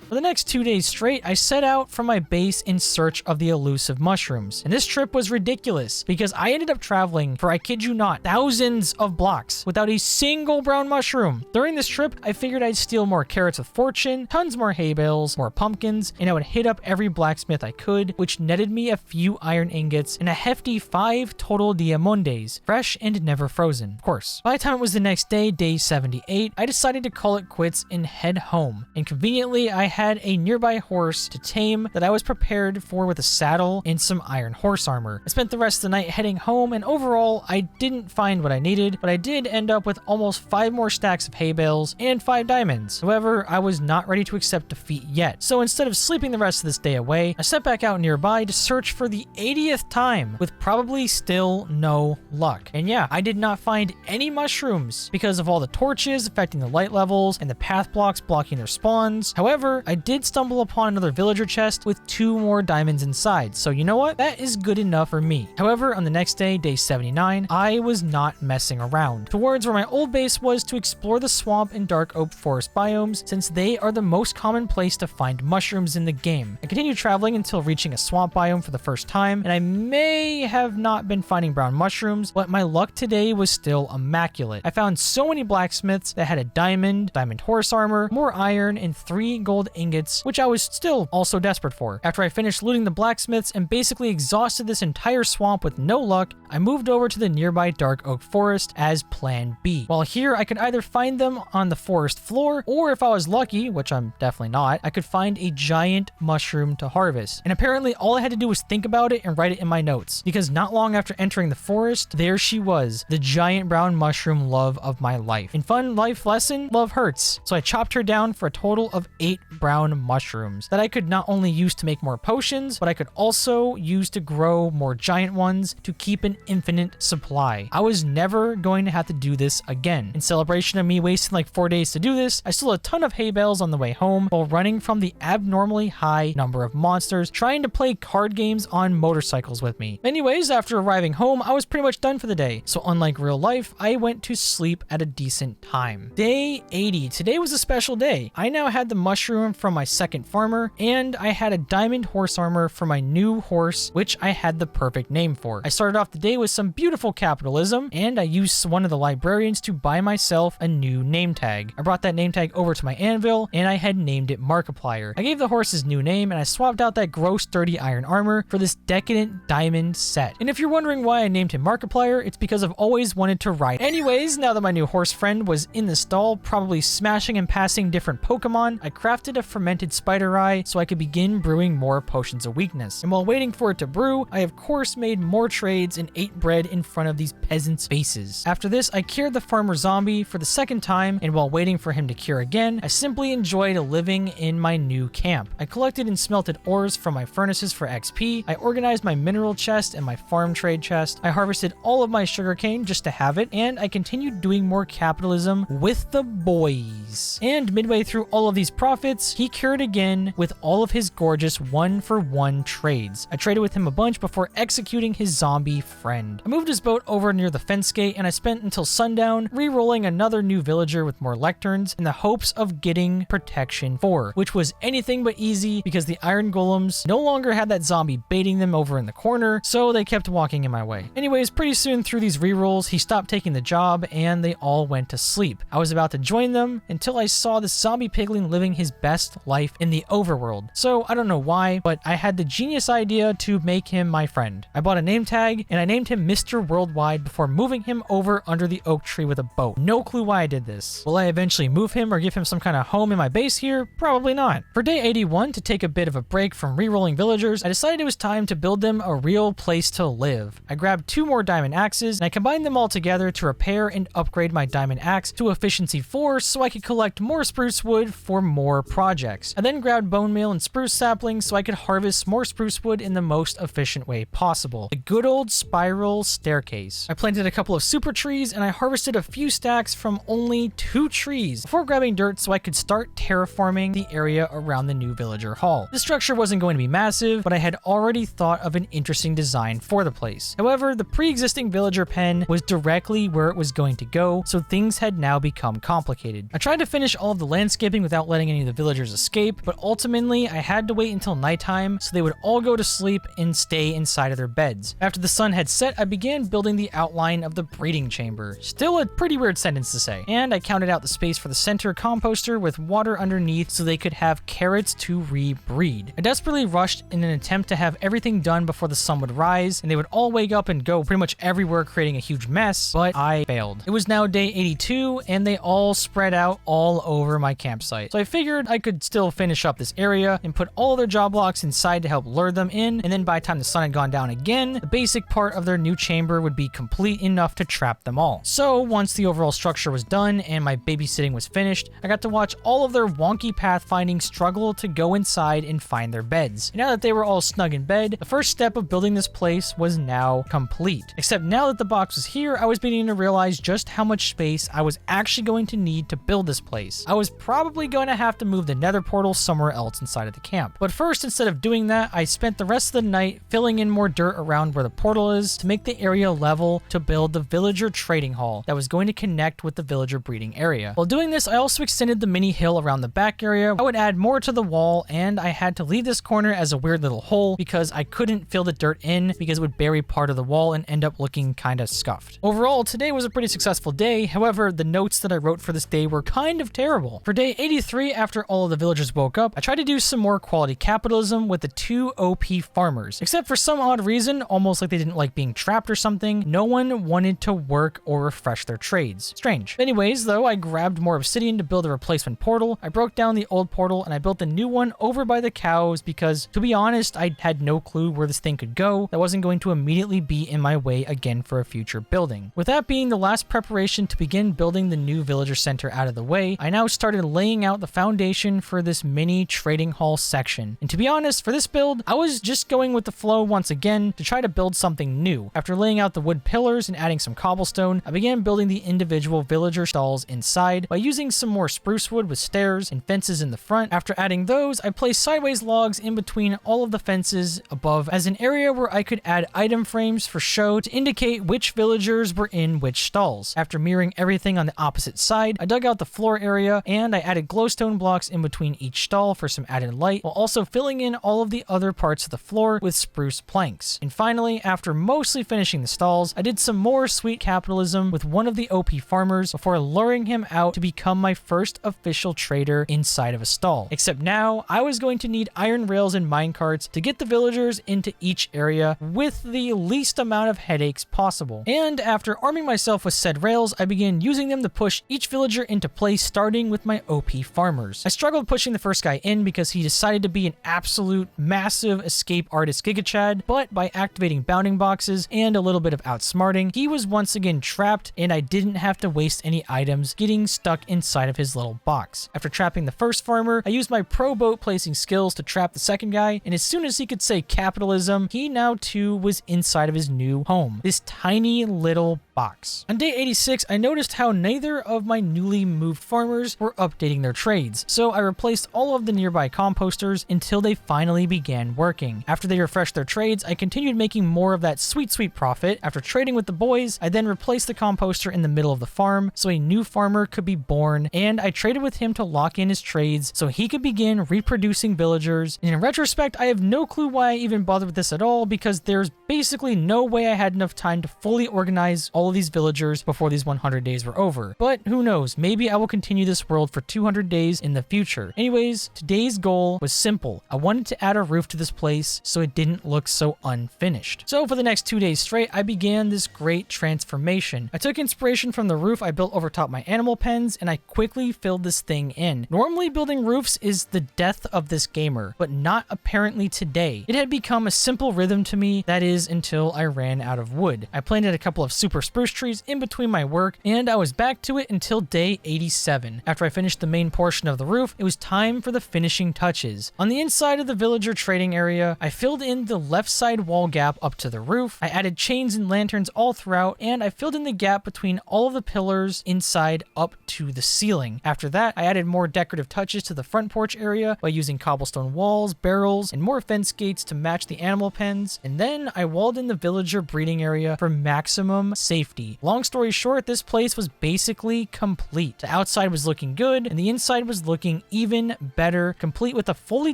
For the next 2 days straight, I set out from my base in search of the elusive mushrooms. And this trip was ridiculous because I ended up traveling for, I kid you not, thousands of blocks without a single brown mushroom. During this trip, I figured I'd steal more carrots of fortune, tons more hay bales, more pumpkins, and I would hit up every blacksmith I could, which netted me a few iron ingots and a hefty 5 total diamondes, fresh and never frozen, of course. By the time it was the next day, day 78, I decided to call it quits and head home. And conveniently, I had a nearby horse to tame that I was prepared for with a saddle and some iron horse armor. I spent the rest of the night heading home, and overall, I didn't find what I needed, but I did end up with almost 5 more stacks of hay bales and 5 diamonds. However, I was not ready to accept defeat yet, so instead of sleeping the rest of this day away, I set back out nearby to search for the 80th time, with probably still no luck. And yeah, I did not find any mushrooms because of all the torches affecting the light levels and the path blocks blocking their spawns. However, I did stumble upon another villager chest with 2 more diamonds inside, so you know what? That is good enough for me. However, on the next day, day 79, I was not messing around. Towards where my old base was to explore the swamp and dark oak forest biomes, since they are the most common place to find mushrooms in the game. I continued traveling until reaching a swamp biome for the first time, and I may have not been finding brown mushrooms, but my luck today was still immaculate. I found so many blacksmiths that had a diamond horse armor, more iron, and 3 gold ingots, which I was still also desperate for. After I finished looting the blacksmiths and basically exhausted this entire swamp with no luck, I moved over to the nearby dark oak forest as plan B. While here, I could either find them on the forest floor, or if I was lucky, which I'm definitely not, I could find a giant mushroom to harvest. And apparently all I had to do was think about it and write it in my notes, because not long after entering the forest, there she was, the giant brown mushroom love of my life. In fun life lesson, love hurts. So I chopped her down for a total of 8 brown mushrooms that I could not only use to make more potions, but I could also use to grow more giant ones to keep an infinite supply. I was never going to have to do this again. In celebration of me wasting like 4 days to do this, I stole a ton of hay bales on the way home while running from the abnormally high number of monsters trying to play card games on motorcycles with me. Anyways, after arriving home, I was pretty much done for the day. So unlike real life, I went to sleep at a decent time. Day 80. Today was a special day. I now had the mushroom from my second farmer, and I had a diamond horse armor for my new horse, which I had the perfect name for. I started off the day with some beautiful capitalism, and I used one of the librarians to buy myself a new name tag. I brought that name tag over to my anvil, and I had named it Markiplier. I gave the horse his new name, and I swapped out that gross 30 iron armor for this decadent diamond set. And if you're wondering why I named him Markiplier, it's because I've always wanted to ride. Anyways, now that my new horse friend was in the stall, probably smashing and passing different Pokemon, I crafted a fermented spider eye so I could begin brewing more potions of weakness. And while waiting for it to brew, I of course made more trades and ate bread in front of these peasants' faces. After this, I cured the farmer zombie for the second time, and while waiting for him to cure again, I simply enjoyed living in my new camp. I collected and smelted ores from my furnaces for XP, I organized my mineral chest and my farm trade chest, I harvested all of my sugarcane just to have it, and I continued doing more capitalism with the boys. And midway through all of these profits, he cured again with all of his gorgeous 1-for-1 trades. I traded with him a bunch before executing his zombie friend. I moved his boat over near the fence gate, and I spent until sundown re-rolling another new villager with more lecterns in the hopes of getting protection 4, which was anything but easy because the iron golems no longer had that zombie baiting them over in the corner, so they kept walking in my way. Anyways, pretty soon through these re-rolls, he stopped taking the job and they all went to sleep. I was about to join them until I saw this zombie piglin living his best life in the overworld. So I don't know why, but I had the genius idea to make him my friend. I bought a name tag and I named him Mr. Worldwide before moving him over under the oak tree with a boat. No clue why I did this. Will I eventually move him or give him some kind of home in my base here? Probably not. For day 81, to take a bit of a break from re-rolling villagers, I decided it was time to build them a real place to live. I grabbed 2 more diamond axes and I combined them all together to repair and upgrade my diamond axe to efficiency 4 so I could collect more spruce wood for more projects. I then grabbed bone meal and spruce saplings so I could harvest more spruce wood in the most efficient way possible. The good old spiral staircase. I planted a couple of super trees and I harvested a few stacks from only 2 trees before grabbing dirt so I could start terraforming the area around the new villager hall. The structure wasn't going to be massive, but I had already thought of an interesting design for the place. However, the pre-existing villager pen was directly where it was going to go, so things had now become complicated. I tried to finish all of the landscaping without letting any of the villagers villagers escape, but ultimately I had to wait until nighttime so they would all go to sleep and stay inside of their beds. After the sun had set, I began building the outline of the breeding chamber. Still a pretty weird sentence to say. And I counted out the space for the center composter with water underneath so they could have carrots to rebreed. I desperately rushed in an attempt to have everything done before the sun would rise and they would all wake up and go pretty much everywhere, creating a huge mess, but I failed. It was now day 82 and they all spread out all over my campsite. So I figured I could still finish up this area and put all their job blocks inside to help lure them in, and then by the time the sun had gone down again, the basic part of their new chamber would be complete enough to trap them all. So once the overall structure was done and my babysitting was finished, I got to watch all of their wonky pathfinding struggle to go inside and find their beds. And now that they were all snug in bed, the first step of building this place was now complete. Except now that the box was here, I was beginning to realize just how much space I was actually going to need to build this place. I was probably going to have to move the nether portal somewhere else inside of the camp. But first, instead of doing that, I spent the rest of the night filling in more dirt around where the portal is to make the area level to build the villager trading hall that was going to connect with the villager breeding area. While doing this, I also extended the mini hill around the back area. I would add more to the wall, and I had to leave this corner as a weird little hole because I couldn't fill the dirt in because it would bury part of the wall and end up looking kind of scuffed. Overall, today was a pretty successful day. However, the notes that I wrote for this day were kind of terrible. For day 83, after all of the villagers woke up, I tried to do some more quality capitalism with the 2 OP farmers. Except for some odd reason, almost like they didn't like being trapped or something, no one wanted to work or refresh their trades. Strange. Anyways, though, I grabbed more obsidian to build a replacement portal. I broke down the old portal and I built a new one over by the cows because, to be honest, I had no clue where this thing could go that wasn't going to immediately be in my way again for a future building. With that being the last preparation to begin building the new villager center out of the way, I now started laying out the foundation for this mini trading hall section. And to be honest, for this build, I was just going with the flow once again to try to build something new. After laying out the wood pillars and adding some cobblestone, I began building the individual villager stalls inside by using some more spruce wood with stairs and fences in the front. After adding those, I placed sideways logs in between all of the fences above as an area where I could add item frames for show to indicate which villagers were in which stalls. After mirroring everything on the opposite side, I dug out the floor area and I added glowstone blocks in between each stall for some added light, while also filling in all of the other parts of the floor with spruce planks. And finally, after mostly finishing the stalls, I did some more sweet capitalism with one of the OP farmers before luring him out to become my first official trader inside of a stall. Except now, I was going to need iron rails and minecarts to get the villagers into each area with the least amount of headaches possible. And after arming myself with said rails, I began using them to push each villager into place, starting with my OP farmers. I struggled pushing the first guy in because he decided to be an absolute massive escape artist gigachad, but by activating bounding boxes and a little bit of outsmarting, he was once again trapped and I didn't have to waste any items getting stuck inside of his little box. After trapping the first farmer, I used my pro boat placing skills to trap the second guy, and as soon as he could say capitalism, he now too was inside of his new home, this tiny little box. On day 86, I noticed how neither of my newly moved farmers were updating their trades, so I replaced all of the nearby composters until they finally began working. After they refreshed their trades, I continued making more of that sweet profit. After trading with the boys, I then replaced the composter in the middle of the farm so a new farmer could be born, and I traded with him to lock in his trades so he could begin reproducing villagers. And in retrospect, I have no clue why I even bothered with this at all, because there's basically no way I had enough time to fully organize all of these villagers before these 100 days were over. But who knows, maybe I will continue this world for 200 days in the future. Anyways, today's goal was simple. I wanted to add a roof to this place so it didn't look so unfinished. So for the next 2 days straight, I began this great transformation. I took inspiration from the roof I built over top my animal pens, and I quickly filled this thing in. Normally, building roofs is the death of this gamer, but not apparently today. It had become a simple rhythm to me, that is, until I ran out of wood. I planted a couple of super spruce trees in between my work, and I was back to it until day 87. After I finished the main portion of the roof, it was time for the finishing touches. On the inside of the villager trading area, I filled in the left side wall gap up to the roof, I added chains and lanterns all throughout, and I filled in the gap between all of the pillars inside up to the ceiling. After that, I added more decorative touches to the front porch area by using cobblestone walls, barrels, and more fence gates to match the animal pens, and then I walled in the villager breeding area for maximum safety. safety. Long story short, this place was basically complete. The outside was looking good, and the inside was looking even better, complete with a fully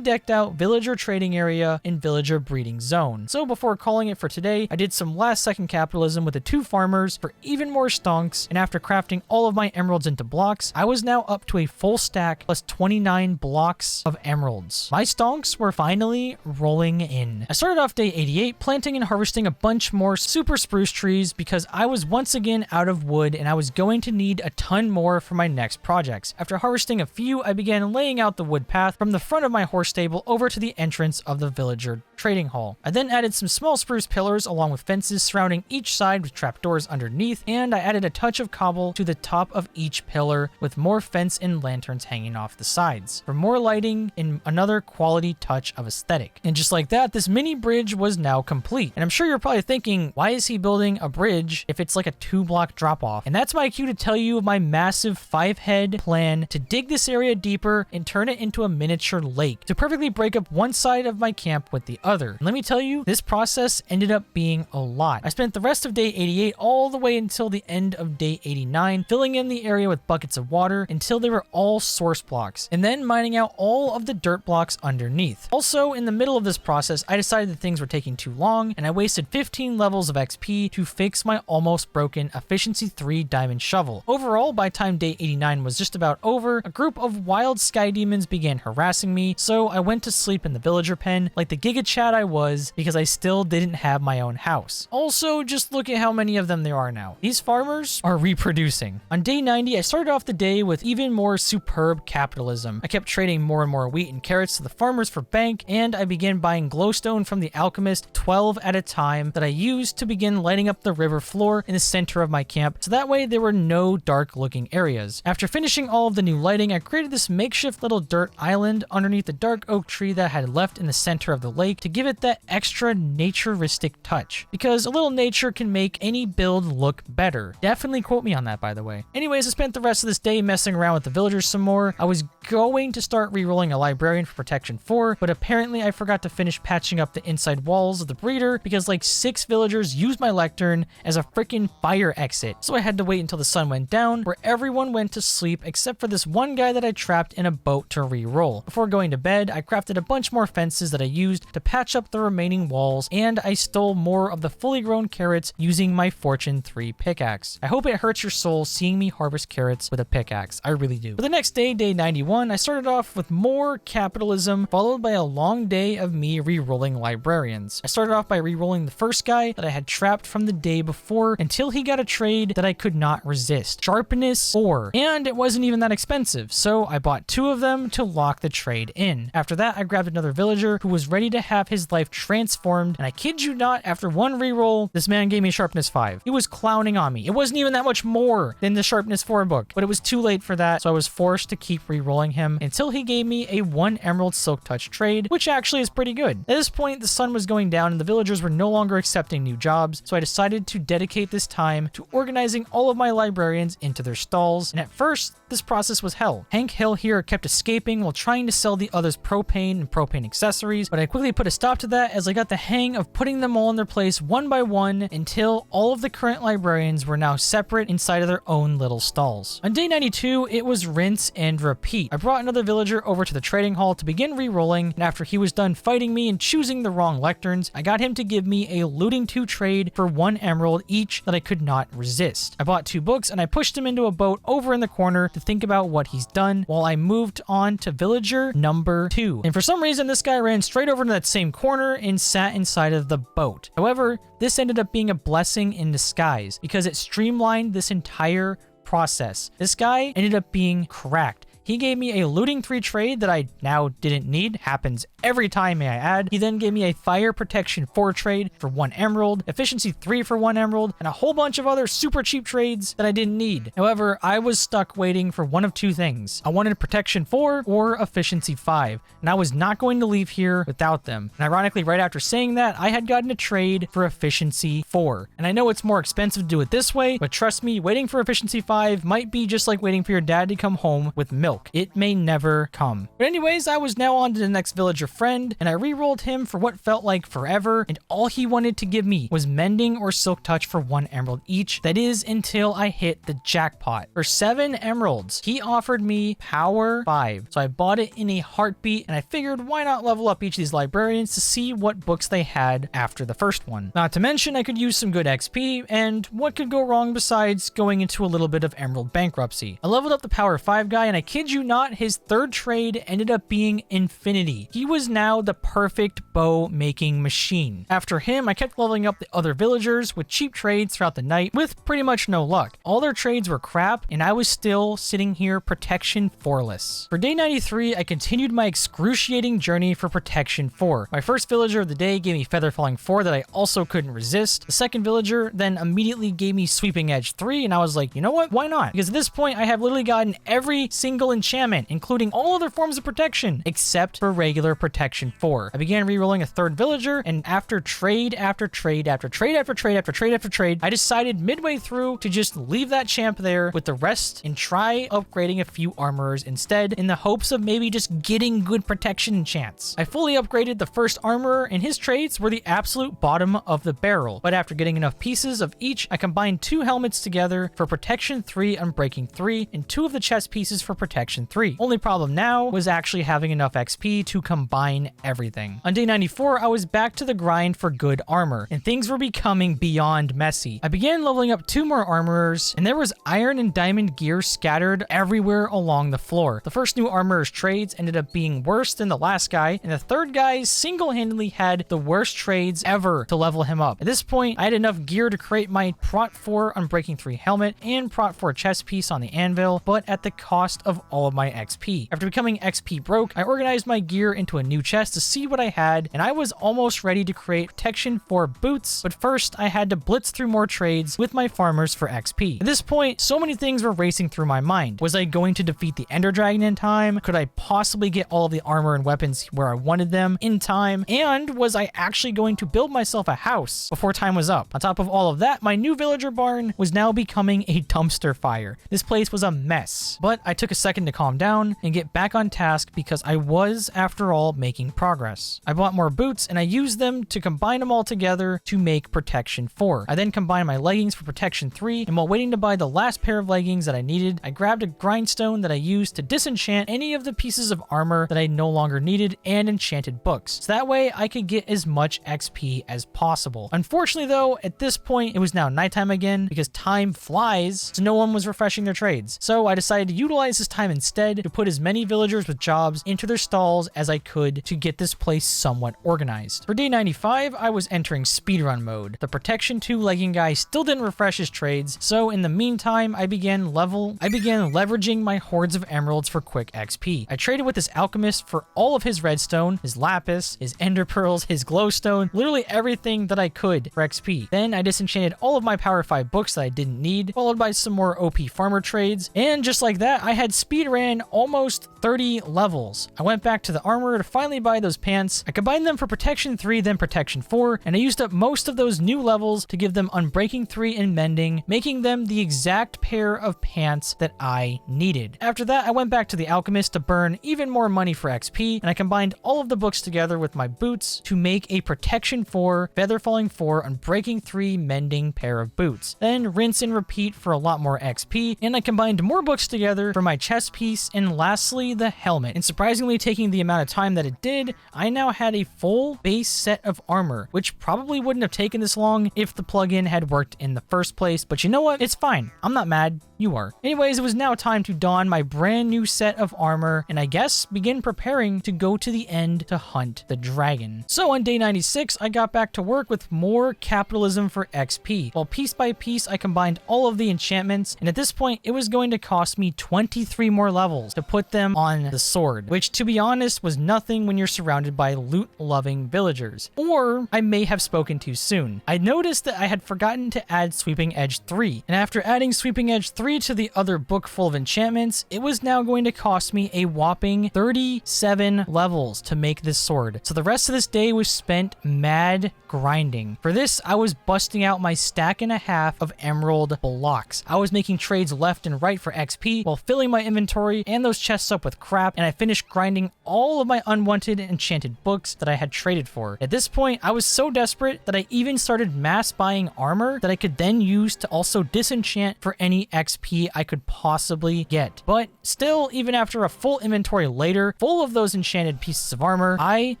decked out villager trading area and villager breeding zone. So before calling it for today, I did some last second capitalism with the 2 farmers for even more stonks, and after crafting all of my emeralds into blocks, I was now up to a full stack plus 29 blocks of emeralds. My stonks were finally rolling in. I started off day 88 planting and harvesting a bunch more super spruce trees because I was once again out of wood and I was going to need a ton more for my next projects. After harvesting a few, I began laying out the wood path from the front of my horse stable over to the entrance of the villager trading hall. I then added some small spruce pillars along with fences surrounding each side with trapdoors underneath, and I added a touch of cobble to the top of each pillar with more fence and lanterns hanging off the sides for more lighting and another quality touch of aesthetic. And just like that, this mini bridge was now complete. And I'm sure you're probably thinking, why is he building a bridge if it's like a 2-block drop off? And that's my cue to tell you of my massive 5-head plan to dig this area deeper and turn it into a miniature lake to perfectly break up one side of my camp with the other. And let me tell you, this process ended up being a lot. I spent the rest of day 88 all the way until the end of day 89, filling in the area with buckets of water until they were all source blocks, and then mining out all of the dirt blocks underneath. Also, in the middle of this process, I decided that things were taking too long, and I wasted 15 levels of XP to fix my almost broken Efficiency 3 diamond shovel. Overall, by time day 89 was just about over, a group of wild sky demons began harassing me, so I went to sleep in the villager pen like the Giga Chad I was because I still didn't have my own house. Also, just look at how many of them there are now. These farmers are reproducing. On day 90, I started off the day with even more superb capitalism. I kept trading more and more wheat and carrots to the farmers for bank, and I began buying glowstone from the alchemist 12 at a time that I used to begin lighting up the river floor in the center of my camp, so that way there were no dark looking areas. After finishing all of the new lighting, I created this makeshift little dirt island underneath the dark oak tree that I had left in the center of the lake to give it that extra naturistic touch, because a little nature can make any build look better. Definitely quote me on that, by the way. Anyways, I spent the rest of this day messing around with the villagers some more. I was going to start re-rolling a librarian for protection 4, but apparently I forgot to finish patching up the inside walls of the breeder because like 6 villagers used my lectern as a freaking fire exit. So I had to wait until the sun went down, where everyone went to sleep except for this one guy that I trapped in a boat to re-roll. Before going to bed, I crafted a bunch more fences that I used to patch up the remaining walls, and I stole more of the fully grown carrots using my Fortune 3 pickaxe. I hope it hurts your soul seeing me harvest carrots with a pickaxe. I really do. For the next day, day 91, I started off with more capitalism, followed by a long day of me re-rolling librarians. I started off by re-rolling the first guy that I had trapped from the day before until he got a trade that I could not resist. Sharpness 4. And it wasn't even that expensive, so I bought 2 of them to lock the trade in. After that, I grabbed another villager who was ready to have his life transformed, and I kid you not, after one reroll, this man gave me sharpness 5. He was clowning on me. It wasn't even that much more than the sharpness 4 book, but it was too late for that, so I was forced to keep rerolling him until he gave me a 1 emerald silk touch trade, which actually is pretty good. At this point, the sun was going down and the villagers were no longer accepting new jobs, so I decided to dedicate this time to organizing all of my librarians into their stalls, and at first, this process was hell. Hank Hill here kept escaping while trying to sell the others propane and propane accessories, but I quickly put a stop to that as I got the hang of putting them all in their place one by one until all of the current librarians were now separate inside of their own little stalls. On day 92, it was rinse and repeat. I brought another villager over to the trading hall to begin re-rolling, and after he was done fighting me and choosing the wrong lecterns, I got him to give me a looting 2 trade for 1 emerald each that I could not resist. I bought 2 books and I pushed him into a boat over in the corner to think about what he's done while I moved on to villager number 2. And for some reason, this guy ran straight over to that same corner and sat inside of the boat. However, this ended up being a blessing in disguise because it streamlined this entire process. This guy ended up being cracked. He gave me a looting 3 trade that I now didn't need. Happens every time, may I add. He then gave me a fire protection 4 trade for 1 emerald, efficiency 3 for 1 emerald, and a whole bunch of other super cheap trades that I didn't need. However, I was stuck waiting for one of 2 things. I wanted protection 4 or efficiency 5, and I was not going to leave here without them. And ironically, right after saying that, I had gotten a trade for efficiency 4. And I know it's more expensive to do it this way, but trust me, waiting for efficiency 5 might be just like waiting for your dad to come home with milk. silk. It may never come. But anyways, I was now on to the next villager friend, and I re-rolled him for what felt like forever, and all he wanted to give me was mending or silk touch for 1 emerald each. That is until I hit the jackpot. For 7 emeralds, he offered me power 5. So I bought it in a heartbeat, and I figured why not level up each of these librarians to see what books they had after the first one. Not to mention I could use some good XP, and what could go wrong besides going into a little bit of emerald bankruptcy. I leveled up the power 5 guy, and I kid you not, his third trade ended up being infinity. He was now the perfect bow making machine. After him, I kept leveling up the other villagers with cheap trades throughout the night with pretty much no luck. All their trades were crap, and I was still sitting here protection 4-less. For day 93, I continued my excruciating journey for protection 4. My first villager of the day gave me feather falling 4 that I also couldn't resist. The second villager then immediately gave me sweeping edge 3, and I was like, you know what? Why not? Because at this point, I have literally gotten every single enchantment, including all other forms of protection, except for regular protection 4. I began rerolling a third villager, and after trade after trade after trade after trade after trade after trade, I decided midway through to just leave that champ there with the rest and try upgrading a few armorers instead in the hopes of maybe just getting good protection chance. I fully upgraded the first armorer, and his trades were the absolute bottom of the barrel, but after getting enough pieces of each, I combined 2 helmets together for protection 3 Unbreaking 3 and 2 of the chest pieces for protection 3. Only problem now was actually having enough XP to combine everything. On day 94, I was back to the grind for good armor, and things were becoming beyond messy. I began leveling up 2 more armorers, and there was iron and diamond gear scattered everywhere along the floor. The first new armorer's trades ended up being worse than the last guy, and the third guy single-handedly had the worst trades ever to level him up. At this point, I had enough gear to create my Prot 4 Unbreaking 3 helmet and Prot 4 chest piece on the anvil, but at the cost of all of my XP. After becoming XP broke, I organized my gear into a new chest to see what I had, and I was almost ready to create protection 4 boots, but first I had to blitz through more trades with my farmers for XP. At this point, so many things were racing through my mind. Was I going to defeat the Ender Dragon in time? Could I possibly get all of the armor and weapons where I wanted them in time? And was I actually going to build myself a house before time was up? On top of all of that, my new villager barn was now becoming a dumpster fire. This place was a mess, but I took a second to calm down and get back on task because I was, after all, making progress. I bought more boots and I used them to combine them all together to make protection 4. I then combined my leggings for protection 3, and while waiting to buy the last pair of leggings that I needed, I grabbed a grindstone that I used to disenchant any of the pieces of armor that I no longer needed and enchanted books. So that way I could get as much XP as possible. Unfortunately though, at this point it was now nighttime again because time flies, so no one was refreshing their trades. So I decided to utilize this time instead to put as many villagers with jobs into their stalls as I could to get this place somewhat organized. For day 95, I was entering speedrun mode. The protection 2 legging guy still didn't refresh his trades, so in the meantime I began leveraging my hordes of emeralds for quick XP. I traded with this alchemist for all of his redstone, his lapis, his ender pearls, his glowstone, literally everything that I could for XP. Then I disenchanted all of my power 5 books that I didn't need, followed by some more OP farmer trades, and just like that I had speedran almost 30 levels. I went back to the armor to finally buy those pants. I combined them for protection 3 then protection 4, and I used up most of those new levels to give them Unbreaking 3 and mending, making them the exact pair of pants that I needed. After that I went back to the alchemist to burn even more money for XP, and I combined all of the books together with my boots to make a protection 4, feather falling 4, Unbreaking 3 mending pair of boots. Then rinse and repeat for a lot more XP, and I combined more books together for my chest piece, and lastly the helmet. And surprisingly, taking the amount of time that it did, I now had a full base set of armor, which probably wouldn't have taken this long if the plugin had worked in the first place, but you know what? It's fine. I'm not mad. You are. Anyways, it was now time to don my brand new set of armor, and I guess begin preparing to go to the end to hunt the dragon. So on day 96, I got back to work with more capitalism for XP. While piece by piece, I combined all of the enchantments, and at this point, it was going to cost me 23 more levels to put them on the sword, which to be honest was nothing when you're surrounded by loot-loving villagers. Or I may have spoken too soon. I noticed that I had forgotten to add Sweeping Edge 3, and after adding Sweeping Edge 3 to the other book full of enchantments, it was now going to cost me a whopping 37 levels to make this sword. So the rest of this day was spent mad grinding. For this, I was busting out my stack and a half of emerald blocks. I was making trades left and right for XP while filling my inventory inventory and those chests up with crap, and I finished grinding all of my unwanted enchanted books that I had traded for. At this point, I was so desperate that I even started mass buying armor that I could then use to also disenchant for any XP I could possibly get. But still, even after a full inventory later, full of those enchanted pieces of armor, I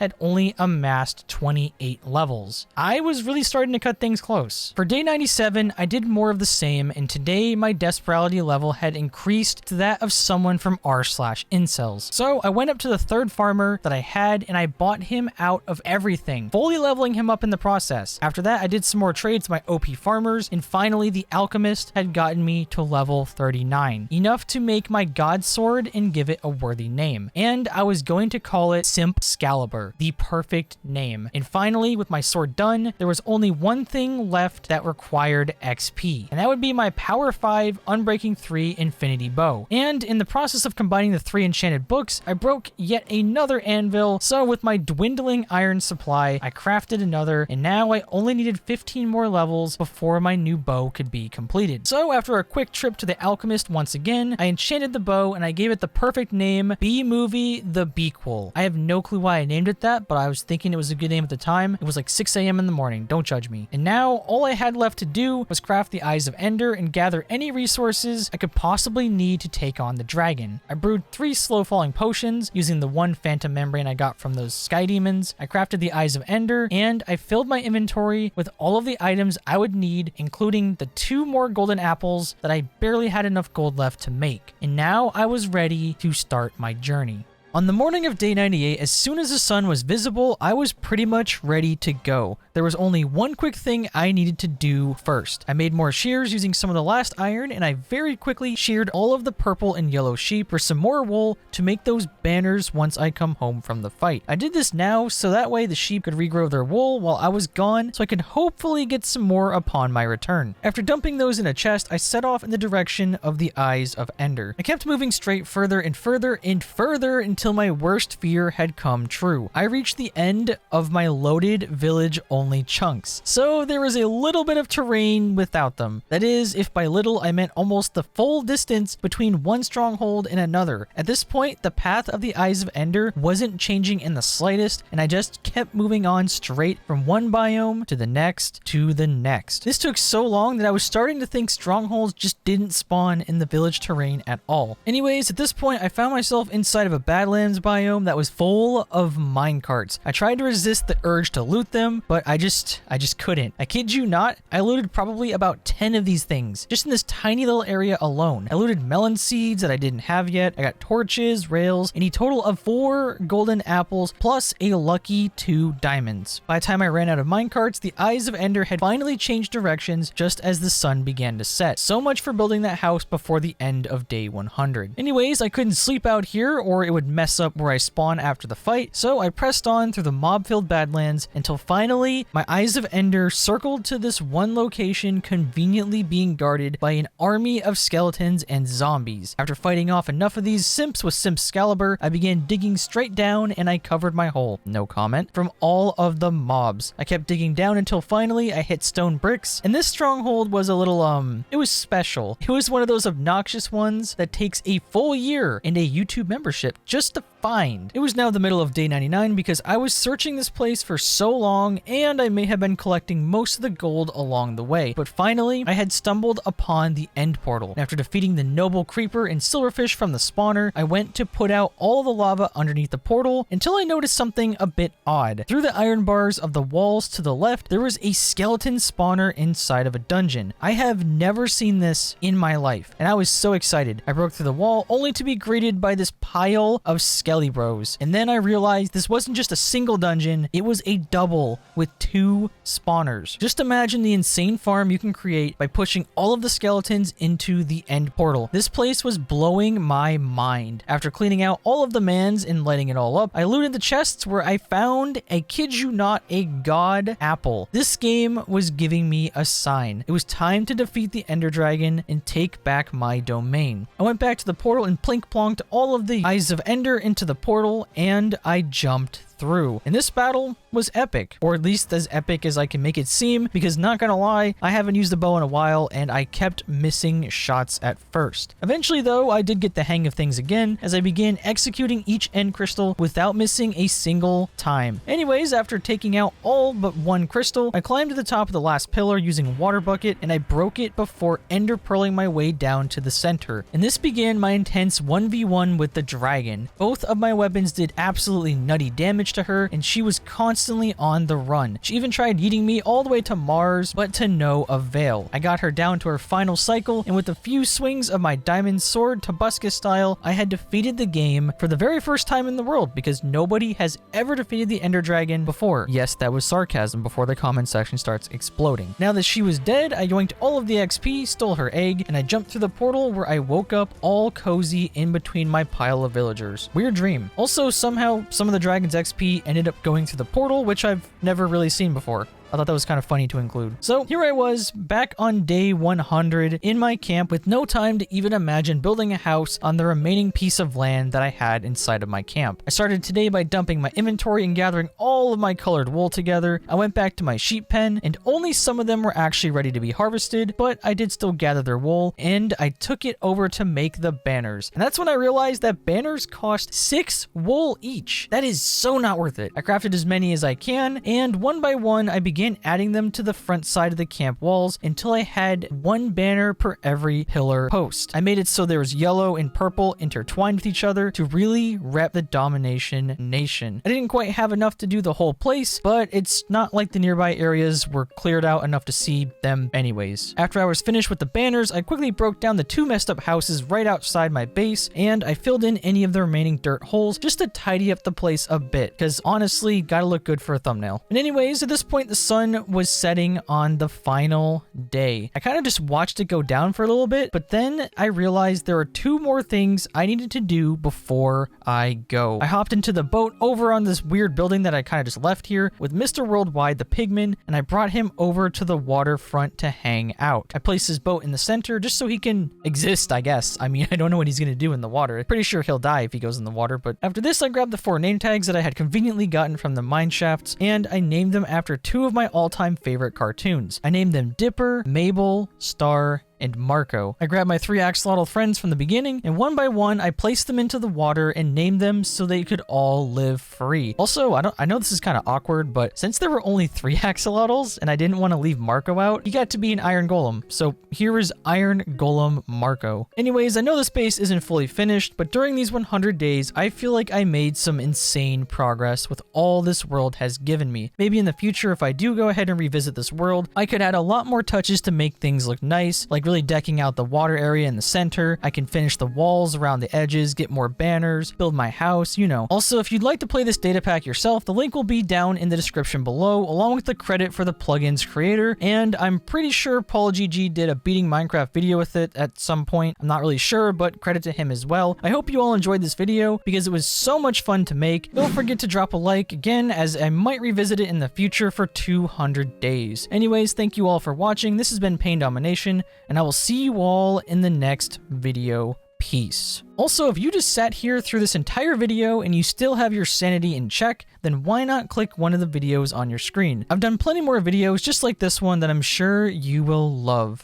had only amassed 28 levels. I was really starting to cut things close. For day 97, I did more of the same, and today my desperality level had increased to that of someone from r/incels. So I went up to the third farmer that I had and I bought him out of everything, fully leveling him up in the process. After that, I did some more trades with my OP farmers, and finally the alchemist had gotten me to level 39, enough to make my god sword and give it a worthy name. And I was going to call it Simp Scalibur, the perfect name. And finally, with my sword done, there was only one thing left that required XP, and that would be my Power 5 Unbreaking 3 Infinity Bow. And in the process of combining the 3 enchanted books, I broke yet another anvil, so with my dwindling iron supply, I crafted another, and now I only needed 15 more levels before my new bow could be completed. So after a quick trip to the alchemist once again, I enchanted the bow and I gave it the perfect name, B-Movie the Bequel. I have no clue why I named it that, but I was thinking it was a good name at the time. It was like 6 a.m. in the morning, don't judge me. And now all I had left to do was craft the Eyes of Ender and gather any resources I could possibly need to take on the dragon. I brewed 3 slow falling potions using the 1 phantom membrane I got from those sky demons. I crafted the Eyes of Ender, and I filled my inventory with all of the items I would need, including the 2 more golden apples that I barely had enough gold left to make. And now I was ready to start my journey. On the morning of day 98, as soon as the sun was visible, I was pretty much ready to go. There was only one quick thing I needed to do first. I made more shears using some of the last iron, and I very quickly sheared all of the purple and yellow sheep for some more wool to make those banners once I come home from the fight. I did this now so that way the sheep could regrow their wool while I was gone, so I could hopefully get some more upon my return. After dumping those in a chest, I set off in the direction of the Eyes of Ender. I kept moving straight further and further and further until my worst fear had come true. I reached the end of my loaded village-only chunks, so there was a little bit of terrain without them. That is, if by little I meant almost the full distance between one stronghold and another. At this point, the path of the Eyes of Ender wasn't changing in the slightest, and I just kept moving on straight from one biome to the next to the next. This took so long that I was starting to think strongholds just didn't spawn in the village terrain at all. Anyways, at this point, I found myself inside of a Badlands biome that was full of minecarts. I tried to resist the urge to loot them, but I just couldn't. I kid you not, I looted probably about 10 of these things, just in this tiny little area alone. I looted melon seeds that I didn't have yet. I got torches, rails, and a total of 4 golden apples, plus a lucky 2 diamonds. By the time I ran out of minecarts, the Eyes of Ender had finally changed directions just as the sun began to set. So much for building that house before the end of day 100. Anyways, I couldn't sleep out here or it would mess up where I spawn after the fight, so I pressed on through the mob-filled Badlands until finally my Eyes of Ender circled to this one location conveniently being guarded by an army of skeletons and zombies. After fighting off enough of these simps with Simp Scalibur, I began digging straight down and I covered my hole, no comment, from all of the mobs. I kept digging down until finally I hit stone bricks, and this stronghold was a little, it was special. It was one of those obnoxious ones that takes a full year and a YouTube membership just to find. It was now the middle of day 99 because I was searching this place for so long, and I may have been collecting most of the gold along the way. But finally, I had stumbled upon the end portal. And after defeating the noble creeper and silverfish from the spawner, I went to put out all the lava underneath the portal until I noticed something a bit odd. Through the iron bars of the walls to the left, there was a skeleton spawner inside of a dungeon. I have never seen this in my life, and I was so excited. I broke through the wall only to be greeted by this pile of skelly bros. And then I realized this wasn't just a single dungeon, it was a double with 2 spawners. Just imagine the insane farm you can create by pushing all of the skeletons into the end portal. This place was blowing my mind. After cleaning out all of the mans and lighting it all up, I looted the chests where I found, I kid you not, a god apple. This game was giving me a sign. It was time to defeat the Ender Dragon and take back my domain. I went back to the portal and plink-plonked all of the Eyes of Ender into the portal, and I jumped through. And this battle was epic, or at least as epic as I can make it seem, because not gonna lie, I haven't used the bow in a while and I kept missing shots at first. Eventually though, I did get the hang of things again as I began executing each end crystal without missing a single time. Anyways, after taking out all but one crystal, I climbed to the top of the last pillar using water bucket and I broke it before ender pearling my way down to the center. And this began my intense 1v1 with the dragon. Both of my weapons did absolutely nutty damage to her and she was constantly on the run. She even tried yeeting me all the way to Mars, but to no avail. I got her down to her final cycle, and with a few swings of my diamond sword Tobuscus style, I had defeated the game for the very first time in the world because nobody has ever defeated the Ender Dragon before. Yes, that was sarcasm before the comment section starts exploding. Now that she was dead, I yoinked all of the XP, stole her egg, and I jumped through the portal where I woke up all cozy in between my pile of villagers. Weird dream. Also, somehow some of the dragon's XP ended up going through the portal, which I've never really seen before. I thought that was kind of funny to include. So here I was back on day 100 in my camp with no time to even imagine building a house on the remaining piece of land that I had inside of my camp. I started today by dumping my inventory and gathering all of my colored wool together. I went back to my sheep pen and only some of them were actually ready to be harvested, but I did still gather their wool and I took it over to make the banners. And that's when I realized that banners cost 6 wool each. That is so not worth it. I crafted as many as I can and one by one I began adding them to the front side of the camp walls until I had one banner per every pillar post. I made it so there was yellow and purple intertwined with each other to really rep the Domination Nation. I didn't quite have enough to do the whole place, but it's not like the nearby areas were cleared out enough to see them anyways. After I was finished with the banners, I quickly broke down the 2 messed up houses right outside my base and I filled in any of the remaining dirt holes just to tidy up the place a bit, because honestly, gotta look good for a thumbnail. And anyways, at this point the sun was setting on the final day. I kind of just watched it go down for a little bit, but then I realized there are 2 more things I needed to do before I go. I hopped into the boat over on this weird building that I kind of just left here with Mr. Worldwide the Pigman, and I brought him over to the waterfront to hang out. I placed his boat in the center just so he can exist, I guess. I mean, I don't know what he's gonna do in the water. Pretty sure he'll die if he goes in the water, but after this I grabbed the 4 name tags that I had conveniently gotten from the mine shafts, and I named them after 2 of my all-time favorite cartoons. I named them Dipper, Mabel, Star, and Marco. I grabbed my 3 axolotl friends from the beginning, and one by one, I placed them into the water and named them so they could all live free. Also, I know this is kind of awkward, but since there were only 3 axolotls and I didn't want to leave Marco out, he got to be an Iron Golem. So here is Iron Golem Marco. Anyways, I know this base isn't fully finished, but during these 100 days, I feel like I made some insane progress with all this world has given me. Maybe in the future, if I do go ahead and revisit this world, I could add a lot more touches to make things look nice, like really decking out the water area in the center. I can finish the walls around the edges, get more banners, build my house, you know. Also, if you'd like to play this data pack yourself, the link will be down in the description below, along with the credit for the plugin's creator, and I'm pretty sure PaulGG did a beating Minecraft video with it at some point. I'm not really sure, but credit to him as well. I hope you all enjoyed this video because it was so much fun to make. Don't forget to drop a like again, as I might revisit it in the future for 200 days. Anyways, thank you all for watching. This has been Pain Domination, and I will see you all in the next video. Peace. Also, if you just sat here through this entire video and you still have your sanity in check, then why not click one of the videos on your screen? I've done plenty more videos just like this one that I'm sure you will love.